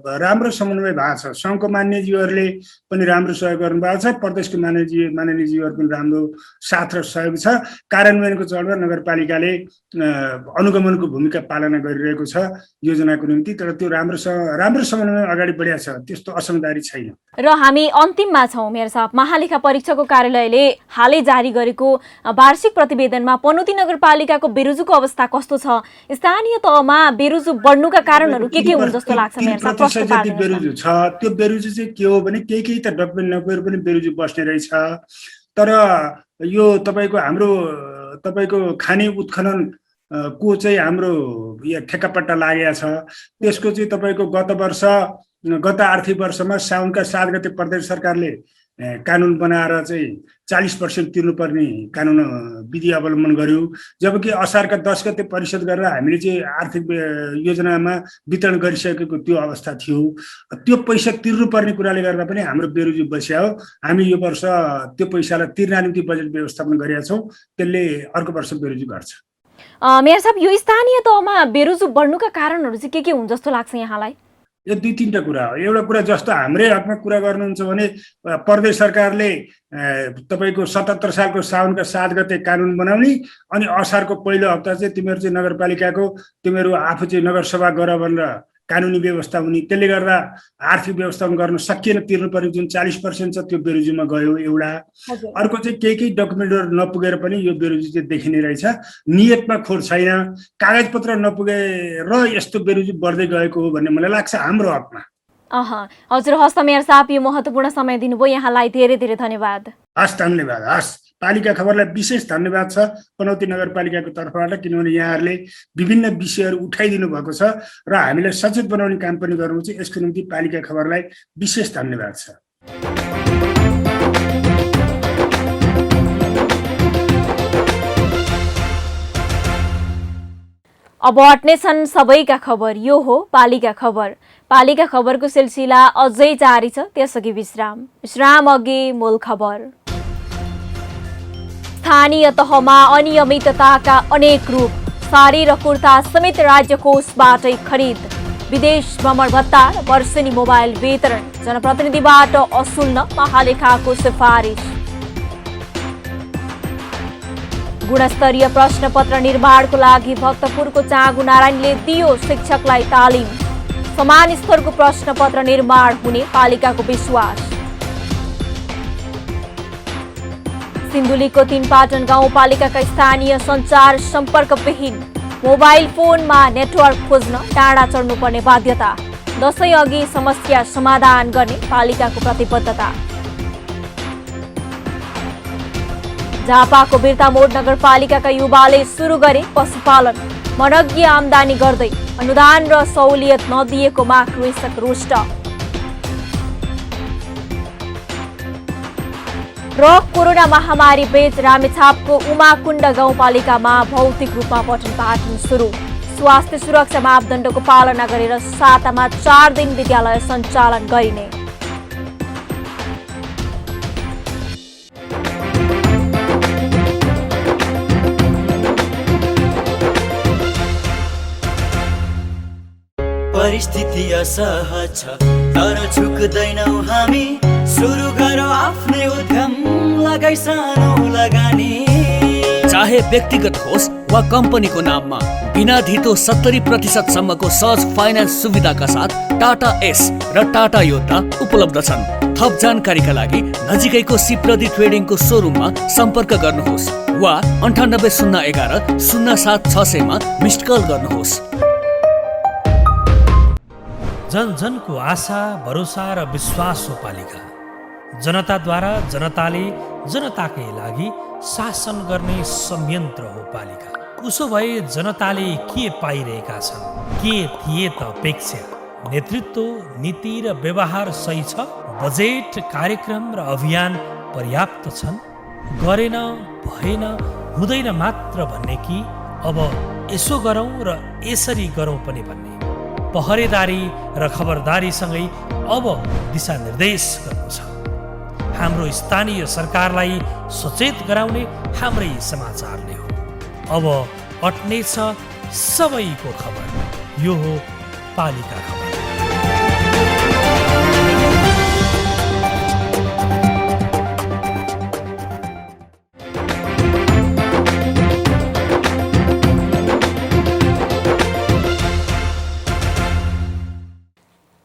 राम्रो समन्वय भएको छ। सङ्घको मान्यज्यूहरूले पनि राम्रो सहयोग गर्नुभएको छ, प्रदेशको माननीयज्यूहरू पनि राम्रो साथ र सहयोग छ। कार्यान्वयनको चरणमा नगरपालिकाले अनुगमनको भूमिका पालना गरिरहेको छ योजनाको निम्ति। तर त्यो राम्रो समन्वय अगाडि बढिया छ, त्यस्तो असमझदारी छैन। र हामी अन्तिममा छौँ मेयर साहब। महालेखा परीक्षकको कार्यालयले हालै जारी गरेको वार्षिक प्रतिवेदनमा पनौती नगरपालिकाको बेरोजुको अवस्था कस्तो छ? स्थानीय तहमा बेरोजु बढ्नुका कारणहरू के हुन् जस्तो लाग्छ मेयर साहब? जति बेरोजु छ त्यो बेरोजु चाहिँ के हो भने केही त डकुमेन्ट नगएर पनि बेरोजु बस्ने रहेछ। तर यो तपाईँको हाम्रो तपाईँको खाने उत्खनन को चाहिँ हाम्रो यहाँ ठेक्कापट्टा लागेको छ। त्यसको चाहिँ तपाईँको गत आर्थिक वर्षमा साउनका 7 गते प्रदेश सरकारले कानुन बनाएर चाहिँ 40% तिर्नुपर्ने कानुन विधि अवलम्बन गर्यो। जबकि असारका 10 गते परिशोध गरेर हामीले चाहिँ आर्थिक योजनामा वितरण गरिसकेको त्यो अवस्था थियो। त्यो पैसा तिर्नुपर्ने कुराले गर्दा पनि हाम्रो बेरोजु बस्या हो। हामी यो वर्ष त्यो पैसालाई तिर्न निम्ति बजेट व्यवस्थापन गरेका छौँ। त्यसले अर्को वर्ष बेरोजु घट्छ। मेयर साहब, यो स्थानीय तहमा बेरोजु बढ्नुका कारणहरू चाहिँ के हुन् जस्तो लाग्छ यहाँलाई? यो 2-3टा कुरा हो। एउटा कुरा जस्तो हाम्रै हकमा कुरा गर्नुहुन्छ भने प्रदेश सरकारले तपाईँको 77 सालको साउनका 7 गते कानुन बनाउने अनि असारको पहिलो हप्ता चाहिँ तिमीहरू चाहिँ नगरपालिकाको तिमीहरू आफू चाहिँ नगरसभा गर भनेर कानुनी व्यवस्था हुने, त्यसले गर्दा आर्थिक व्यवस्थापन गर्न सकिएन, तिर्नुपर्ने जुन 40% छ त्यो बेरोजीमा गयो एउटा। अर्को चाहिँ केही डकुमेन्टहरू नपुगेर पनि यो बेरोजी चाहिँ देखिने रहेछ, नियतमा खोट छैन, कागजपत्र नपुगेर यस्तो बेरोजी बढ्दै गएको हो भन्ने मलाई लाग्छ हाम्रो हकमा। हजुर हस् त मेयर साहब, यो महत्त्वपूर्ण समय दिनुभयो, यहाँलाई धेरै धेरै धन्यवाद। हस् धन्यवाद। हस्, पालिका खबरलाई विशेष धन्यवाद छ पनौती नगरपालिकाको तर्फबाट, किनभने यहाँहरूले विभिन्न विषयहरू उठाइदिनु भएको छ र हामीलाई सचेत बनाउने काम पनि गर्नुहुन्छ। यसको निम्ति पालिका खबरलाई विशेष धन्यवाद छ। अब हट्नेछन् सबैका खबर, यो हो पालिका खबर। पालिका खबरको सिलसिला अझै जारी छ, त्यसअघि विश्राम अघि मूल खबर। स्थानीय तहमा अनियमितताका अनेक रूप, साडी र कुर्ता समेत राज्य कोषबाटै खरिद, विदेश भ्रमण भत्ता र वर्षेनी मोबाइल वितरण, जनप्रतिनिधिबाट असुल्न महालेखाको सिफारिस। गुणस्तरीय प्रश्नपत्र निर्माणको लागि भक्तपुरको चाँगु नारायणले दियो शिक्षकलाई तालिम, समान स्तरको प्रश्नपत्र निर्माण हुने पालिकाको विश्वास। सिन्धुलीको 3 पाटन गाउँपालिकाका स्थानीय सञ्चार सम्पर्कविहीन, मोबाइल फोनमा नेटवर्क खोज्न टाढा चढ्नुपर्ने बाध्यता, दशैं अघि समस्या समाधान गर्ने पालिकाको प्रतिबद्धता। झापाको बिर्तामोड नगरपालिकाका युवाले सुरु गरे पशुपालन, मनज्ञ आमदानी गर्दै अनुदान र सहुलियत नदिएकोमा कृषक रुष्ट। र कोरोना महामारी बीच रामेछापको उमाकुण्ड गाउँपालिकामा भौतिक रूपमा पठन पाठन सुरु, स्वास्थ्य सुरक्षा मापदण्डको पालना गरेर सातामा 4 दिन विद्यालय सञ्चालन गरिने। परिस्थिति असहज छ तर झुक्दैनौ हामी, सुरु गरौ आफ्नै उद्यम, लगाई सानो लगानी। चाहे व्यक्तिगत होस् वा कम्पनीको नाममा बिना धितो 70% सम्मको सहज फाइनान्स सुविधाका साथ टाटा एस र टाटा योद्धा उपलब्ध छन्। थप जानकारीका लागि नजिकैको सिप्रदी ट्रेडिङको सोरुममा सम्पर्क गर्नुहोस् वा 9801 07 मा मिस्ड कल गर्नुहोस्। जन जनको आशा भरोसा र विश्वास हो पालिका। जनताद्वारा जनताले जनताकै लागि शासन गर्ने संयन्त्र हो पालिका। उसो भए जनताले के पाइरहेका छन्, के थिए त अपेक्षा? नेतृत्व, नीति र व्यवहार सही छ? बजेट, कार्यक्रम र अभियान पर्याप्त छन्? गरेन, भएन, हुँदैन मात्र भन्ने कि अब यसो गरौँ र यसरी गरौँ पनि भन्ने? पहरेदारी र खबरदारीसँगै अब दिशानिर्देश गर्नु छ। हाम्रो स्थानीय सरकारलाई सचेत गराउने हाम्रै समाचारले हो। अब अट्नेछ सबैको खबर, यो हो पालिका खबर।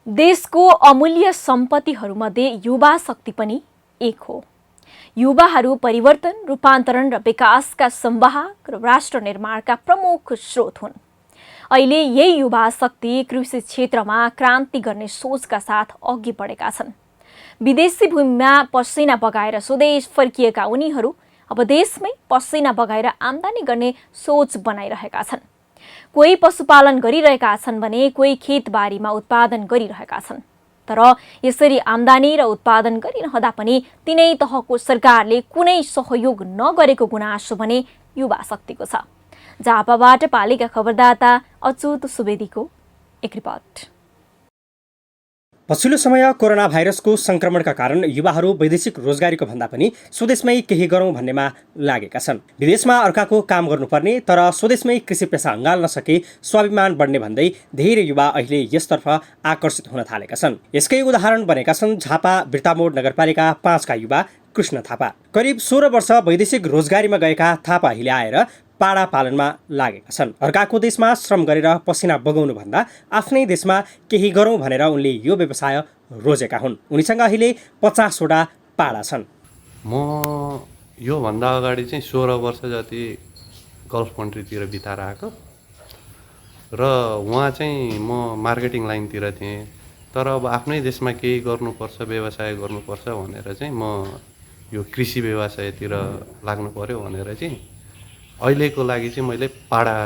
देशको अमूल्य सम्पत्तिहरूमध्ये युवा शक्ति पनि एक हो। युवाहरू परिवर्तन, रूपान्तरण र विकासका संवाहक र राष्ट्र निर्माणका प्रमुख स्रोत हुन्। अहिले यही युवा शक्ति कृषि क्षेत्रमा क्रान्ति गर्ने सोचका साथ अघि बढेका छन्। विदेशी भूमिमा पसिना बगाएर स्वदेश फर्किएका उनीहरू अब देशमै पसिना बगाएर आम्दानी गर्ने सोच बनाइरहेका छन्। कोही पशुपालन गरिरहेका छन् भने कोही खेतबारीमा उत्पादन गरिरहेका छन्। तर यसरी आम्दानी र उत्पादन गरिरहँदा पनि तिनै तहको सरकारले कुनै सहयोग नगरेको गुनासो भने युवा शक्तिको छ। झापाबाट पालिका खबरदाता अच्युत सुवेदीको एक रिपोर्ट। पछिल्लो समय कोरोना भाइरसको संक्रमणका कारण युवाहरू वैदेशिक रोजगारीको भन्दा पनि स्वदेशमै केही गरौँ भन्नेमा लागेका छन्। विदेशमा अर्काको काम गर्नुपर्ने तर स्वदेशमै कृषि पेसा अँगाल्न सके स्वाभिमान बढ्ने भन्दै धेरै युवा अहिले यसतर्फ आकर्षित हुन थालेका छन्। यसकै उदाहरण बनेका छन् झापा बिर्तामोड नगरपालिका 5 का युवा कृष्ण थापा। करिब 16 वर्ष वैदेशिक रोजगारीमा गएका थापा अहिले आएर पाडा पालनमा लागेका छन्। अर्काको देशमा श्रम गरेर पसिना बगाउनु भन्दा आफ्नै देशमा केही गरौँ भनेर उनले यो व्यवसाय रोजेका हुन्। उनीसँग अहिले 50 वटा पाडा छन्। म योभन्दा अगाडि चाहिँ 16 वर्ष जति गल्फ कन्ट्रीतिर बिताएर आएको र उहाँ चाहिँ म मार्केटिङ लाइनतिर थिएँ। तर अब आफ्नै देशमा केही गर्नुपर्छ, व्यवसाय गर्नुपर्छ भनेर चाहिँ म यो कृषि व्यवसायतिर लाग्नु पर्यो भनेर चाहिँ अहिलेको लागि चाहिँ मैले पाडा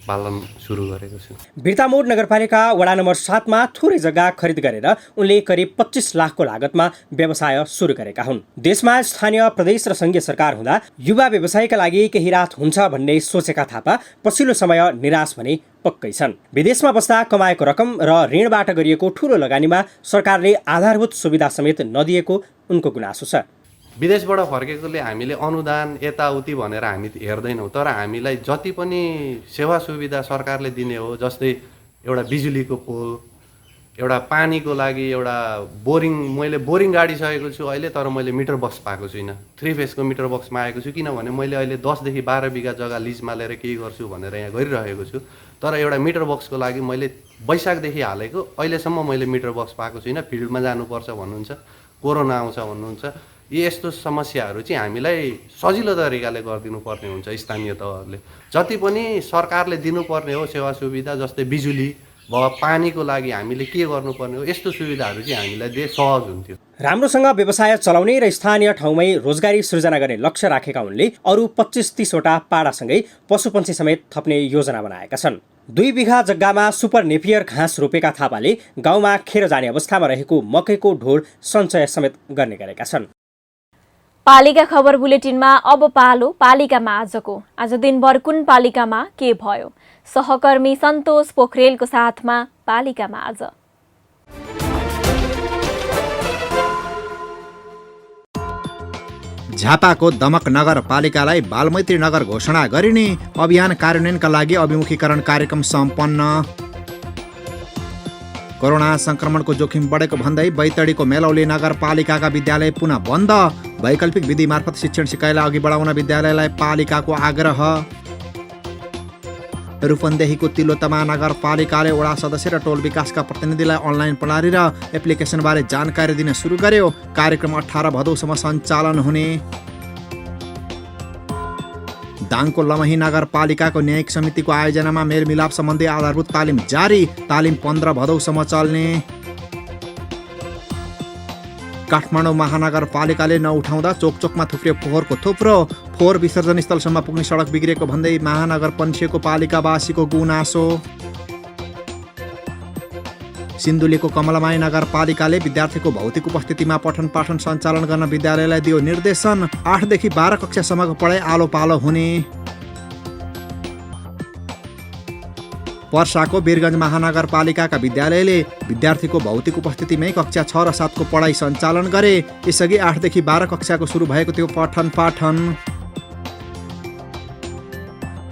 पालन सुरु गरेको छु। बिर्तामोड नगरपालिका वडा नम्बर 7 मा थोरै जग्गा खरिद गरेर उनले करिब 25 लाखको लागतमा व्यवसाय सुरु गरेका हुन्। देशमा स्थानीय प्रदेश र संघीय सरकार हुँदा युवा व्यवसायका लागि केही राहत हुन्छ भन्ने सोचेका थापा पछिल्लो समय निराश भने पक्कै छन्। विदेशमा बस्दा कमाएको रकम र ऋणबाट गरिएको ठूलो लगानीमा सरकारले आधारभूत सुविधा समेत नदिएको उनको गुनासो छ। विदेशबाट फर्केकोले हामीले अनुदान यताउति भनेर हामी हेर्दैनौँ, तर हामीलाई जति पनि सेवा सुविधा सरकारले दिने हो, जस्तै एउटा बिजुलीको पोल, एउटा पानीको लागि एउटा बोरिङ, मैले बोरिङ गाडिसकेको छु अहिले, तर मैले मिटर बक्स पाएको छुइनँ। 3 फेसको मिटर बक्स पाएको छु किनभने मैले अहिले 10 देखि 12 बिघा जग्गा लिजमा लिएर केही गर्छु भनेर यहाँ गरिरहेको छु। तर एउटा मिटर बक्सको लागि मैले वैशाखदेखि हालेको अहिलेसम्म मैले मिटर बक्स पाएको छुइनँ। फिल्डमा जानुपर्छ भन्नुहुन्छ, कोरोना आउँछ भन्नुहुन्छ। यस्तो समस्याहरू चाहिँ हामीलाई सजिलो तरिकाले गरिदिनु पर्ने हुन्छ। स्थानीय तहहरूले जति पनि सरकारले दिनुपर्ने हो सेवा सुविधा, जस्तै बिजुली भयो, पानीको लागि हामीले के गर्नुपर्ने हो, यस्तो सुविधाहरू चाहिँ हामीलाई दे सहज हुन्थ्यो। राम्रोसँग व्यवसाय चलाउने र स्थानीय ठाउँमै रोजगारी सृजना गर्ने लक्ष्य राखेका उनले अरू 25-30 वटा पाडासँगै पशुपन्छी समेत थप्ने योजना बनाएका छन्। 2 बिघा जग्गामा सुपर नेपियर घाँस रोपेका थापाले गाउँमा खेर जाने अवस्थामा रहेको मकैको ढोड सञ्चय समेत गर्ने गरेका छन्। पालिका खबर बुलेटिनमा अब पालो पालिकामा आजको। आज दिनभर कुन पालिकामा के भयो? सहकर्मी सन्तोष पोखरेलको साथमा पालिकामा आज। झापाको दमक नगरपालिकालाई बालमैत्री नगर घोषणा गरिने अभियान कार्यान्वयनका लागि अभिमुखीकरण कार्यक्रम सम्पन्न। कोरोना संक्रमणको जोखिम बढेको भन्दै बैतडीको मेलौली नगरपालिकाका विद्यालय पुनः बन्द। वैकल्पिक विधि मार्फत शिक्षण सिकाइलाई अघि बढाउन विद्यालयलाई पालिकाको आग्रह। रूपन्देहीको तिलोतमा नगरपालिकाले वडा सदस्य र टोल विकासका प्रतिनिधिलाई अनलाइन प्रणाली र एप्लिकेसनबारे जानकारी दिन सुरु गर्यो। कार्यक्रम 18 भदौसम्म सञ्चालन हुने। दाङको लमही नगरपालिकाको न्यायिक समितिको आयोजनामा मेलमिलाप सम्बन्धी आधारभूत तालिम जारी। तालिम 15 भदौसम्म चल्ने। काठमाडौँ महानगरपालिकाले नउठाउँदा चोकचोकमा थुप्रियो फोहोरको थुप्रो। फोहोर विसर्जन स्थलसम्म पुग्ने सडक बिग्रेको भन्दै महानगर पन्सिएको पालिकावासीको गुनासो। सिन्धुलीको कमलामाई नगरपालिकाले विद्यार्थीको भौतिक उपस्थितिमा पठन पाठन सञ्चालन गर्न विद्यालयलाई दियो निर्देशन। 8 देखि 12 कक्षासम्मको पढाइ आलो पालो हुने। पर्साको वीरगञ्ज महानगरपालिकाका विद्यालयले विद्यार्थीको भौतिक उपस्थितिमै कक्षा 6 र 7 को पढाइ सञ्चालन गरे। यसअघि 8 देखि 12 कक्षाको सुरु भएको थियो पठन पाठन।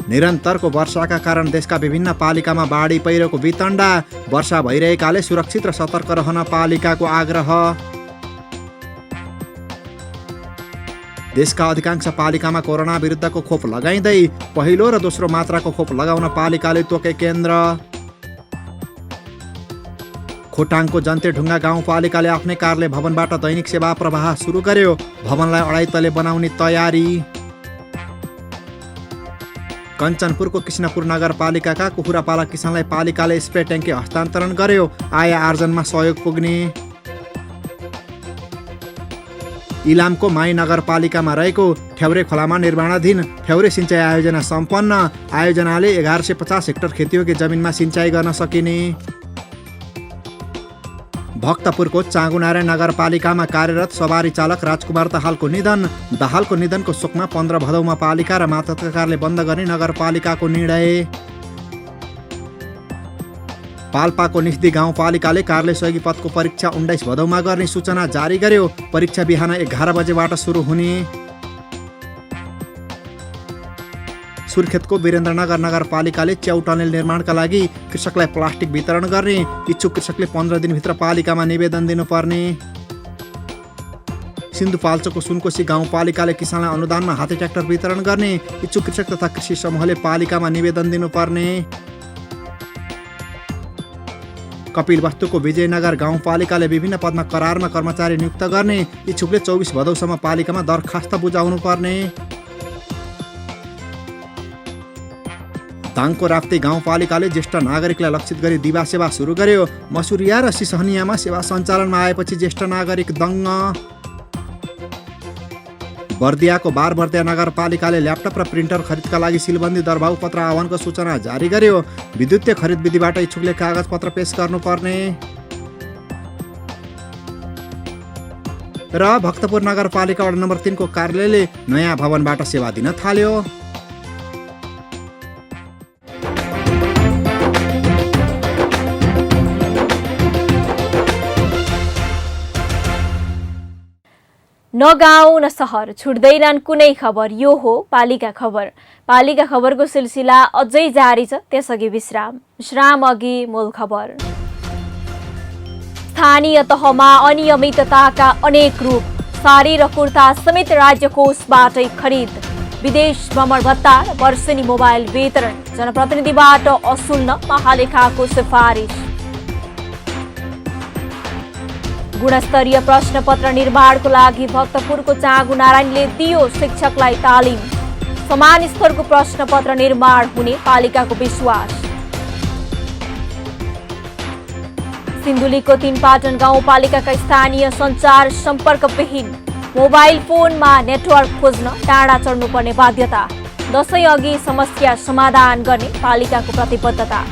निरन्तरको वर्षाका कारण देशका विभिन्न पालिकामा बाढी पहिरोको वितण्डा। वर्षा भइरहेकाले सुरक्षित र सतर्क रहन पालिकाको आग्रह। देशका अधिकांश पालिकामा कोरोना विरुद्धको खोप लगाइँदै पहिलो र दोस्रो मात्राको खोप लगाउन पालिकाले तोके केन्द्र। खोटाङको जन्तेढुङ्गा गाउँपालिकाले आफ्नै कार्यालय भवनबाट दैनिक सेवा प्रवाह सुरु गर्यो। भवनलाई 2.5 तले बनाउने तयारी। कञ्चनपुरको कृष्णपुर नगरपालिकाका कुखुरापाला किसानलाई पालिकाले स्प्रे ट्याङ्की हस्तान्तरण गर्यो। आय आर्जनमा सहयोग पुग्ने। इलामको माई नगरपालिकामा रहेको ठ्याउरे खोलामा निर्माणाधीन ठ्याउरे सिँचाइ आयोजना सम्पन्न। आयोजनाले 1150 हेक्टर खेतीयोग्य जमिनमा सिँचाइ गर्न सकिने। भक्तपुरको चाँगुनारायण नगरपालिकामा कार्यरत सवारी चालक राजकुमार दाहालको निधन। दाहालको निधनको शोकमा 15 भदौमा पालिका र मातहतका कार्यालय बन्द गर्ने नगरपालिकाको निर्णय। पाल्पाको निस्दी गाउँपालिकाले कार्यालय सहयोगी पदको परीक्षा 19 भदौमा गर्ने सूचना जारी गर्यो। परीक्षा बिहान 11 बजेबाट सुरु हुने। सुर्खेतको वीरेन्द्रनगर नगरपालिकाले च्याउ टनेल निर्माणका लागि कृषकलाई प्लास्टिक वितरण गर्ने। इच्छुक कृषकले 15 दिनभित्र पालिकामा निवेदन दिनुपर्ने। सिन्धुपाल्चोकको सुनकोशी गाउँपालिकाले किसानलाई अनुदानमा हाते ट्र्याक्टर वितरण गर्ने। इच्छुक कृषक तथा कृषि समूहले पालिकामा निवेदन दिनुपर्ने। कपिलवस्तुको विजयनगर गाउँपालिकाले विभिन्न पदमा करारमा कर्मचारी नियुक्त गर्ने। इच्छुकले 24 भदौसम्म पालिकामा दरखास्त बुझाउनु पर्ने। दाङको राप्ती गाउँपालिकाले ज्येष्ठ नागरिकलाई लक्षित गरी दिवा सेवा सुरु गर्यो। मसुरिया र सिसहनियामा सेवा सञ्चालनमा आएपछि ज्येष्ठ नागरिक दङ्ग। बर्दियाको बारबर्दिया नगरपालिकाले ल्यापटप र प्रिन्टर खरिदका लागि सिलबन्दी दरभाउ पत्र आह्वानको सूचना जारी गर्यो। विद्युतीय खरिद विधिबाट इच्छुकले कागजपत्र पेश गर्नुपर्ने। र भक्तपुर नगरपालिका वडा नम्बर 3 को कार्यालयले नयाँ भवनबाट सेवा दिन थाल्यो। न गाउँ न सहर छुट्दैनन् कुनै खबर। यो हो पालिका खबर। पालिका खबरको सिलसिला अझै जारी छ, त्यसअघि विश्राम अघि मूल खबर। स्थानीय तहमा अनियमितताका अनेक रूप। साडी र कुर्ता समेत राज्य कोषबाटै खरिद। विदेश भ्रमण भत्ता र वर्षेनी मोबाइल वितरण। जनप्रतिनिधिबाट असुल्न महालेखाको सिफारिस। गुणस्तरीय प्रश्नपत्र निर्माणको लागि भक्तपुरको चाँगु नारायणले दियो शिक्षकलाई तालिम। समान स्तरको प्रश्नपत्र निर्माण हुने पालिकाको विश्वास। सिन्धुलीको तीनपाटन गाउँपालिकाका स्थानीय सञ्चार सम्पर्कविहीन। मोबाइल फोनमा नेटवर्क खोज्न टाढा चढ्नुपर्ने बाध्यता। दशैं अघि समस्या समाधान गर्ने पालिकाको प्रतिबद्धता।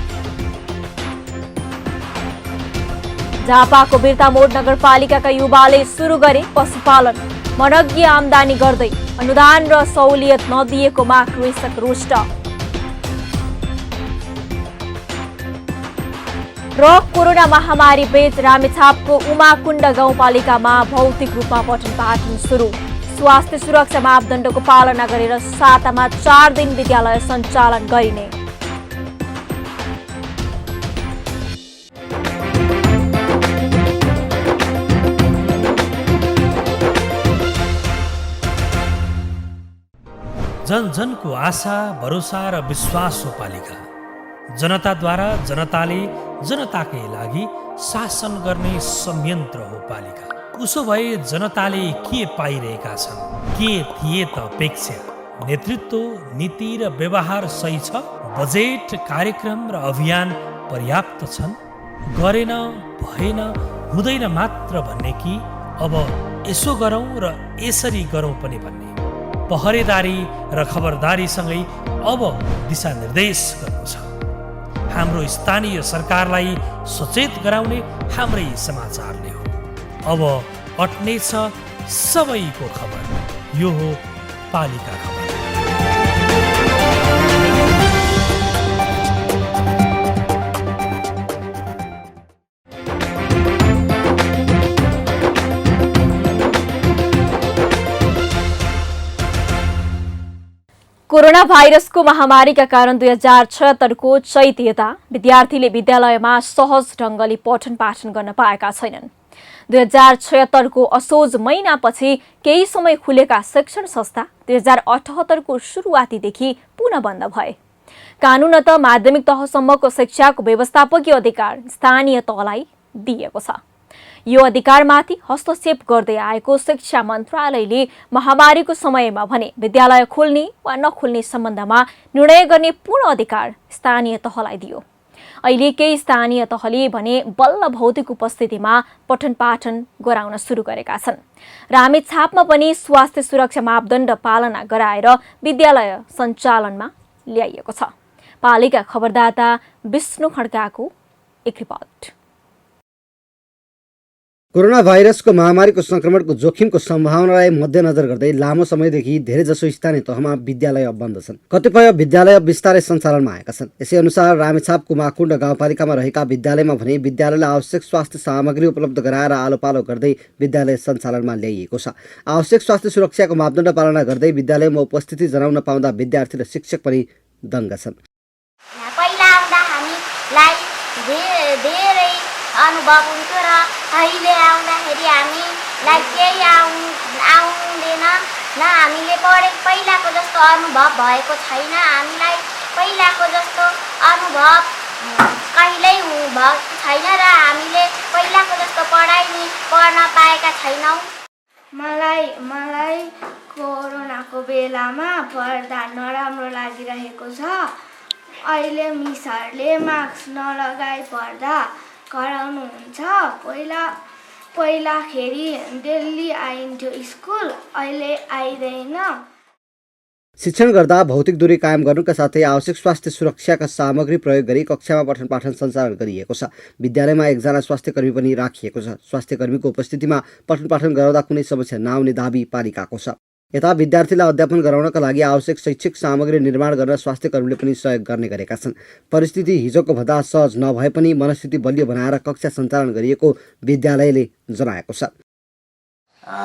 झापाको बिर्तामोड नगरपालिकाका युवाले सुरु गरे पशुपालन। मनज्ञ आमदानी गर्दै अनुदान र सहुलियत नदिएकोमा कृषक रुष्ट। र कोरोना महामारी बीच रामेछापको उमाकुण्ड गाउँपालिकामा भौतिक रूपमा पठन पाठन सुरु। स्वास्थ्य सुरक्षा मापदण्डको पालना गरेर सातामा 4 दिन विद्यालय सञ्चालन गरिने। जन जनको आशा भरोसा र विश्वास हो पालिका। जनताद्वारा जनताले जनताकै लागि शासन गर्ने संयन्त्र हो पालिका। उसो भए जनताले के पाइरहेका छन्? के थिए त अपेक्षा? नेतृत्व, नीति र व्यवहार सही छ? बजेट, कार्यक्रम र अभियान पर्याप्त छन्? गरेन, भएन, हुँदैन मात्र भन्ने कि अब यसो गरौँ र यसरी गरौँ पनि भन्ने? पहरेदारी र खबरदारीसँगै अब दिशानिर्देश गर्नु छ। हाम्रो स्थानीय सरकारलाई सचेत गराउने हाम्रै समाचारले हो। अब अट्नेछ सबैको खबर। यो हो पालिका खबर। कोरोना भाइरसको महामारीका कारण 2076 को चैत यता विद्यार्थीले विद्यालयमा सहज ढङ्गले पठन पाठन गर्न पाएका छैनन्। 2076 को असोज महिनापछि केही समय खुलेका शिक्षण संस्था 2078 को सुरुवातीदेखि पुनः बन्द भए। कानूनत माध्यमिक तहसम्मको शिक्षाको व्यवस्थापकीय अधिकार स्थानीय तहलाई दिएको छ। यो अधिकारमाथि हस्तक्षेप गर्दै आएको शिक्षा मन्त्रालयले महामारीको समयमा भने विद्यालय खोल्ने वा नखोल्ने सम्बन्धमा निर्णय गर्ने पूर्ण अधिकार स्थानीय तहलाई दियो। अहिले केही स्थानीय तहले भने बल्ल भौतिक उपस्थितिमा पठन पाठन गराउन सुरु गरेका छन्। रामेछापमा पनि स्वास्थ्य सुरक्षा मापदण्ड पालना गराएर विद्यालय सञ्चालनमा ल्याइएको छ। पालिका खबरदाता विष्णु खड्काको एक रिपोर्ट। कोरोना भाइरसको महामारीको संक्रमणको जोखिमको सम्भावनालाई मध्यनजर गर्दै लामो समयदेखि धेरैजसो स्थानीय तहमा विद्यालय बन्द छन्। कतिपय विद्यालय बिस्तारै सञ्चालनमा आएका छन्। यसै अनुसार रामेछाप कुमाकुण्ड गाउँपालिकामा रहेका विद्यालयमा भने विद्यालयलाई आवश्यक स्वास्थ्य सामग्री उपलब्ध गराएर आलोपालो गर्दै विद्यालय सञ्चालनमा ल्याइएको छ। आवश्यक स्वास्थ्य सुरक्षाको मापदण्ड पालना गर्दै विद्यालयमा उपस्थिति जनाउन पाउँदा विद्यार्थी र शिक्षक पनि दङ्ग छन्। पहिला आउँदा हामीलाई धेरै अनुभव हुन्थ्यो र अहिले आउँदाखेरि हामीलाई केही आउँदैन न। हामीले पहिलाको जस्तो अनुभव भएको छैन। हामीलाई पहिलाको जस्तो अनुभव कहिल्यै भएको छैन र हामीले पहिलाको जस्तो पढाइ पढ्न पाएका छैनौँ। मलाई कोरोनाको बेलामा पढ्दा नराम्रो लागिरहेको छ। अहिले मिसहरूले मास्क नलगाई पढ्दा कराउनुहुन्छ। पहिलाखेरि डेली आइन्थ्यो स्कुल, अहिले आइँदैन। शिक्षण गर्दा भौतिक दूरी कायम गर्नुका साथै आवश्यक स्वास्थ्य सुरक्षाका सामग्री प्रयोग गरी कक्षामा पठन पाठन सञ्चालन गरिएको छ। विद्यालयमा एकजना स्वास्थ्य कर्मी पनि राखिएको छ। स्वास्थ्य कर्मीको उपस्थितिमा पठन पाठन गराउँदा कुनै समस्या नआउने दाबी पालिकाको छ। यता विद्यार्थीलाई अध्यापन गराउनका लागि आवश्यक शैक्षिक सामग्री निर्माण गर्न स्वास्थ्य कर्मीले पनि सहयोग गर्ने गरेका छन्। परिस्थिति हिजोको भन्दा सहज नभए पनि मनस्थिति बलियो बनाएर कक्षा सञ्चालन गरिएको विद्यालयले जनाएको छ।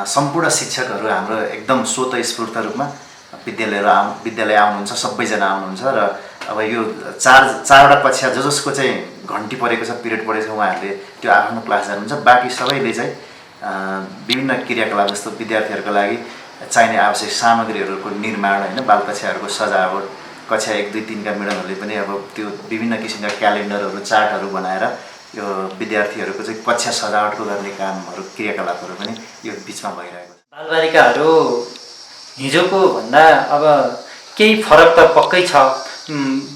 सम्पूर्ण शिक्षकहरू हाम्रो एकदम स्वतस्फूर्त रूपमा विद्यालय आउनुहुन्छ। सबैजना आउनुहुन्छ र अब यो चारवटा कक्षा जसको चाहिँ घन्टी परेको छ, पिरियड परेको छ, उहाँहरूले त्यो आफ्नो क्लास जानुहुन्छ। बाँकी सबैले चाहिँ विभिन्न क्रियाकलाप जस्तो विद्यार्थीहरूको लागि चाहिने आवश्यक सामग्रीहरूको निर्माण होइन, बाल कक्षाहरूको सजावट, कक्षा 1, 2, 3 का म्याडमहरूले पनि अब त्यो विभिन्न किसिमका क्यालेन्डरहरू चार्टहरू बनाएर यो विद्यार्थीहरूको चाहिँ कक्षा सजावटको गर्ने कामहरू क्रियाकलापहरू पनि यो बिचमा भइरहेको छ। बालबालिकाहरू हिजोको भन्दा अब केही फरक त पक्कै छ।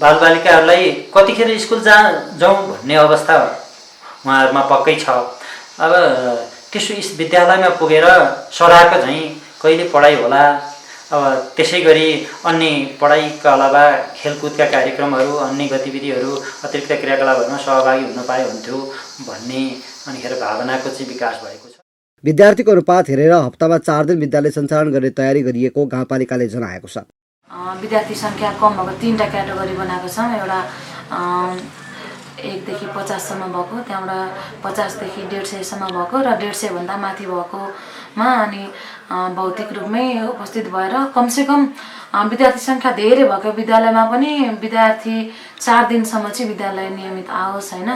बालबालिकाहरूलाई कतिखेर स्कुल जाउँ भन्ने अवस्था उहाँहरूमा पक्कै छ। अब त्यसो विद्यालयमा पुगेर सराहको झैँ कहिले पढाइ होला। अब त्यसै गरी अन्य पढाइका अलावा खेलकुदका कार्यक्रमहरू, अन्य गतिविधिहरू, अतिरिक्त क्रियाकलापहरूमा सहभागी हुन पाए हुन्थ्यो भन्ने अनिखेर भावनाको चाहिँ विकास भएको छ। विद्यार्थीको अनुपात हेरेर हप्तामा 4 दिन विद्यालय सञ्चालन गर्ने तयारी गरिएको गाउँपालिकाले जनाएको छ। विद्यार्थी सङ्ख्या कम भएको 3टा क्याटेगोरी बनाएको छौँ। एउटा 1 देखि 50 सम्म भएको, त्यहाँबाट 50 देखि 150 सम्म भएको र 150 भन्दा माथि भएकोमा अनि भौतिक रूपमै उपस्थित भएर कमसेकम विद्यार्थी सङ्ख्या धेरै भएको विद्यालयमा पनि विद्यार्थी 4 दिनसम्म चाहिँ विद्यालय नियमित आओस् होइन।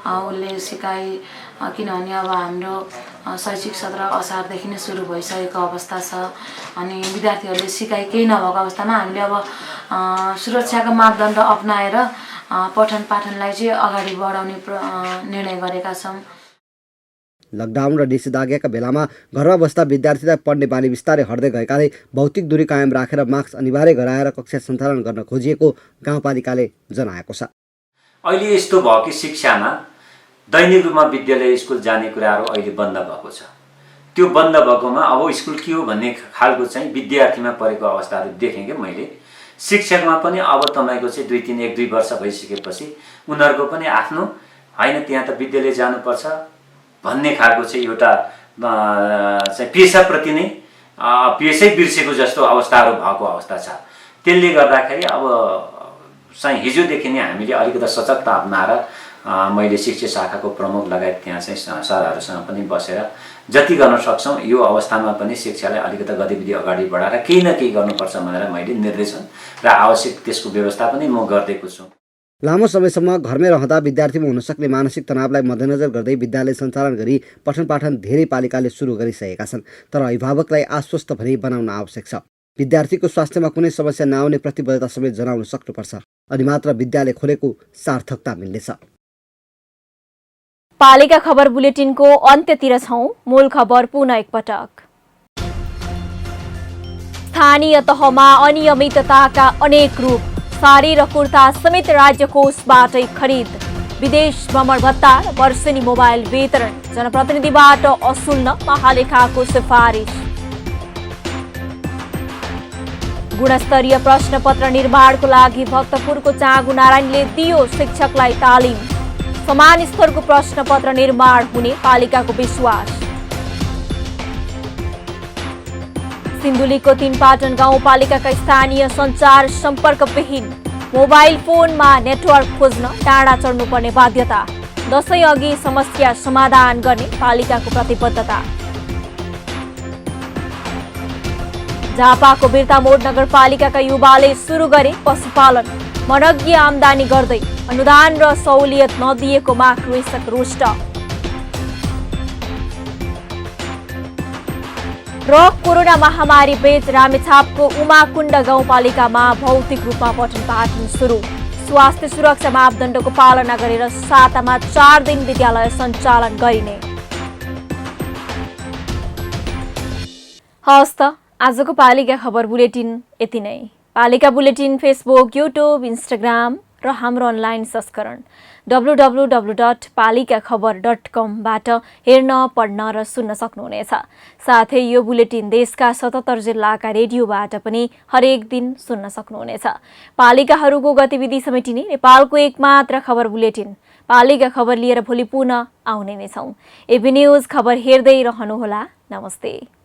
उसले सिकाइ किनभने अब हाम्रो शैक्षिक सत्र असारदेखि नै सुरु भइसकेको अवस्था छ। अनि विद्यार्थीहरूले सिकाइ केही नभएको अवस्थामा हामीले अब सुरक्षाको मापदण्ड अपनाएर पठन पाठनलाई चाहिँ अगाडि बढाउने निर्णय गरेका छौँ। लकडाउन र निषेधाज्ञाका बेलामा घरमा बस्दा विद्यार्थीलाई पढ्ने बानी बिस्तारै हट्दै गएकाले भौतिक दूरी कायम राखेर मास्क अनिवार्य गराएर कक्षा सञ्चालन गर्न खोजिएको गाउँपालिकाले जनाएको छ। अहिले यस्तो भयो कि शिक्षामा दैनिक रूपमा विद्यालय स्कुल जाने कुराहरू अहिले बन्द भएको छ। त्यो बन्द भएकोमा अब स्कुल के हो भन्ने खालको चाहिँ विद्यार्थीमा परेको अवस्थाहरू देखेँ कि मैले। शिक्षकमा पनि अब तपाईँको चाहिँ 1-2 वर्ष भइसकेपछि उनीहरूको पनि आफ्नो होइन त्यहाँ त विद्यालय जानुपर्छ भन्ने खालको चाहिँ एउटा चाहिँ पेसाप्रति नै पेसै बिर्सेको जस्तो अवस्थाहरू भएको अवस्था छ। त्यसले गर्दाखेरि अब चाहिँ हिजोदेखि नै हामीले अलिकति सचेतता अपनाएर मैले शिक्षा शाखाको प्रमुख लगायत त्यहाँ चाहिँ सरहरूसँग पनि बसेर जति गर्न सक्छौँ यो अवस्थामा पनि शिक्षालाई अलिकति गतिविधि अगाडि बढाएर केही न केही गर्नुपर्छ भनेर मैले निर्देशन र आवश्यक त्यसको व्यवस्था पनि म गर्दैको छु। लामो समयसम्म घरमै रहँदा विद्यार्थीमा हुन सक्ने मानसिक तनावलाई मध्यनजर गर्दै विद्यालय सञ्चालन गरी पठन पाठन धेरै पालिकाले सुरु गरिसकेका छन्। तर अभिभावकलाई आश्वस्त भनी बनाउन आवश्यक छ। विद्यार्थीको स्वास्थ्यमा कुनै समस्या नआउने प्रतिबद्धता समेत जनाउन सक्नुपर्छ। अनि मात्र विद्यालय खोलेको सार्थकता मिल्नेछ। पालिका खबर बुलेटिनको अन्त्यतिर छौं। मूल खबर पुनः एकपटक। स्थानीय तहमा अनियमितताका अनेक रूप, साडी र कुर्ता समेत राज्य कोषबाटै खरिद, विदेश भ्रमण भत्ता, वर्षेनी मोबाइल वितरण, जनप्रतिनिधिबाट असुल्न महालेखाको सिफारिस। गुणस्तरीय प्रश्नपत्र निर्माणको लागि भक्तपुरको चाँगु नारायणले दियो शिक्षकलाई तालिम, समान स्तरको प्रश्नपत्र निर्माण हुने पालिकाको विश्वास। सिन्धुलीको तीनपाटन गाउँपालिकाका स्थानीय सञ्चार सम्पर्कविहीन, मोबाइल फोनमा नेटवर्क खोज्न टाढा चढ्नुपर्ने बाध्यता। दशैं अघि समस्या समाधान गर्ने पालिकाको प्रतिबद्धता। झापाको बिर्तामोड नगरपालिकाका युवाले सुरु गरे पशुपालन, मनज्ञ आमदानी गर्दै अनुदान र सहुलियत नदिएकोमा कृषक रुष्ट। र कोरोना महामारी बीच रामेछापको उमाकुण्ड गाउँपालिकामा भौतिक रूपमा पठन पाठन सुरु। स्वास्थ्य सुरक्षा मापदण्डको पालना गरेर सातामा 4 दिन विद्यालय सञ्चालन गरिने। हवस् त आजको पालिका खबर बुलेटिन यति नै। पालिका बुलेटिन फेसबुक, युट्युब, इन्स्टाग्राम र हाम्रो अनलाइन संस्करण www.palikaKhabar.com बाट हेर्न, पढ्न र सुन्न सक्नुहुनेछ। साथै यो बुलेटिन देशका 77 जिल्लाका रेडियोबाट पनि हरेक दिन सुन्न सक्नुहुनेछ। पालिकाहरूको गतिविधि समेटिने नेपालको एकमात्र खबर बुलेटिन पालिका खबर लिएर भोलि पुनः आउने नै छौं। एबी न्यूज खबर हेर्दै रहनुहोला। नमस्ते।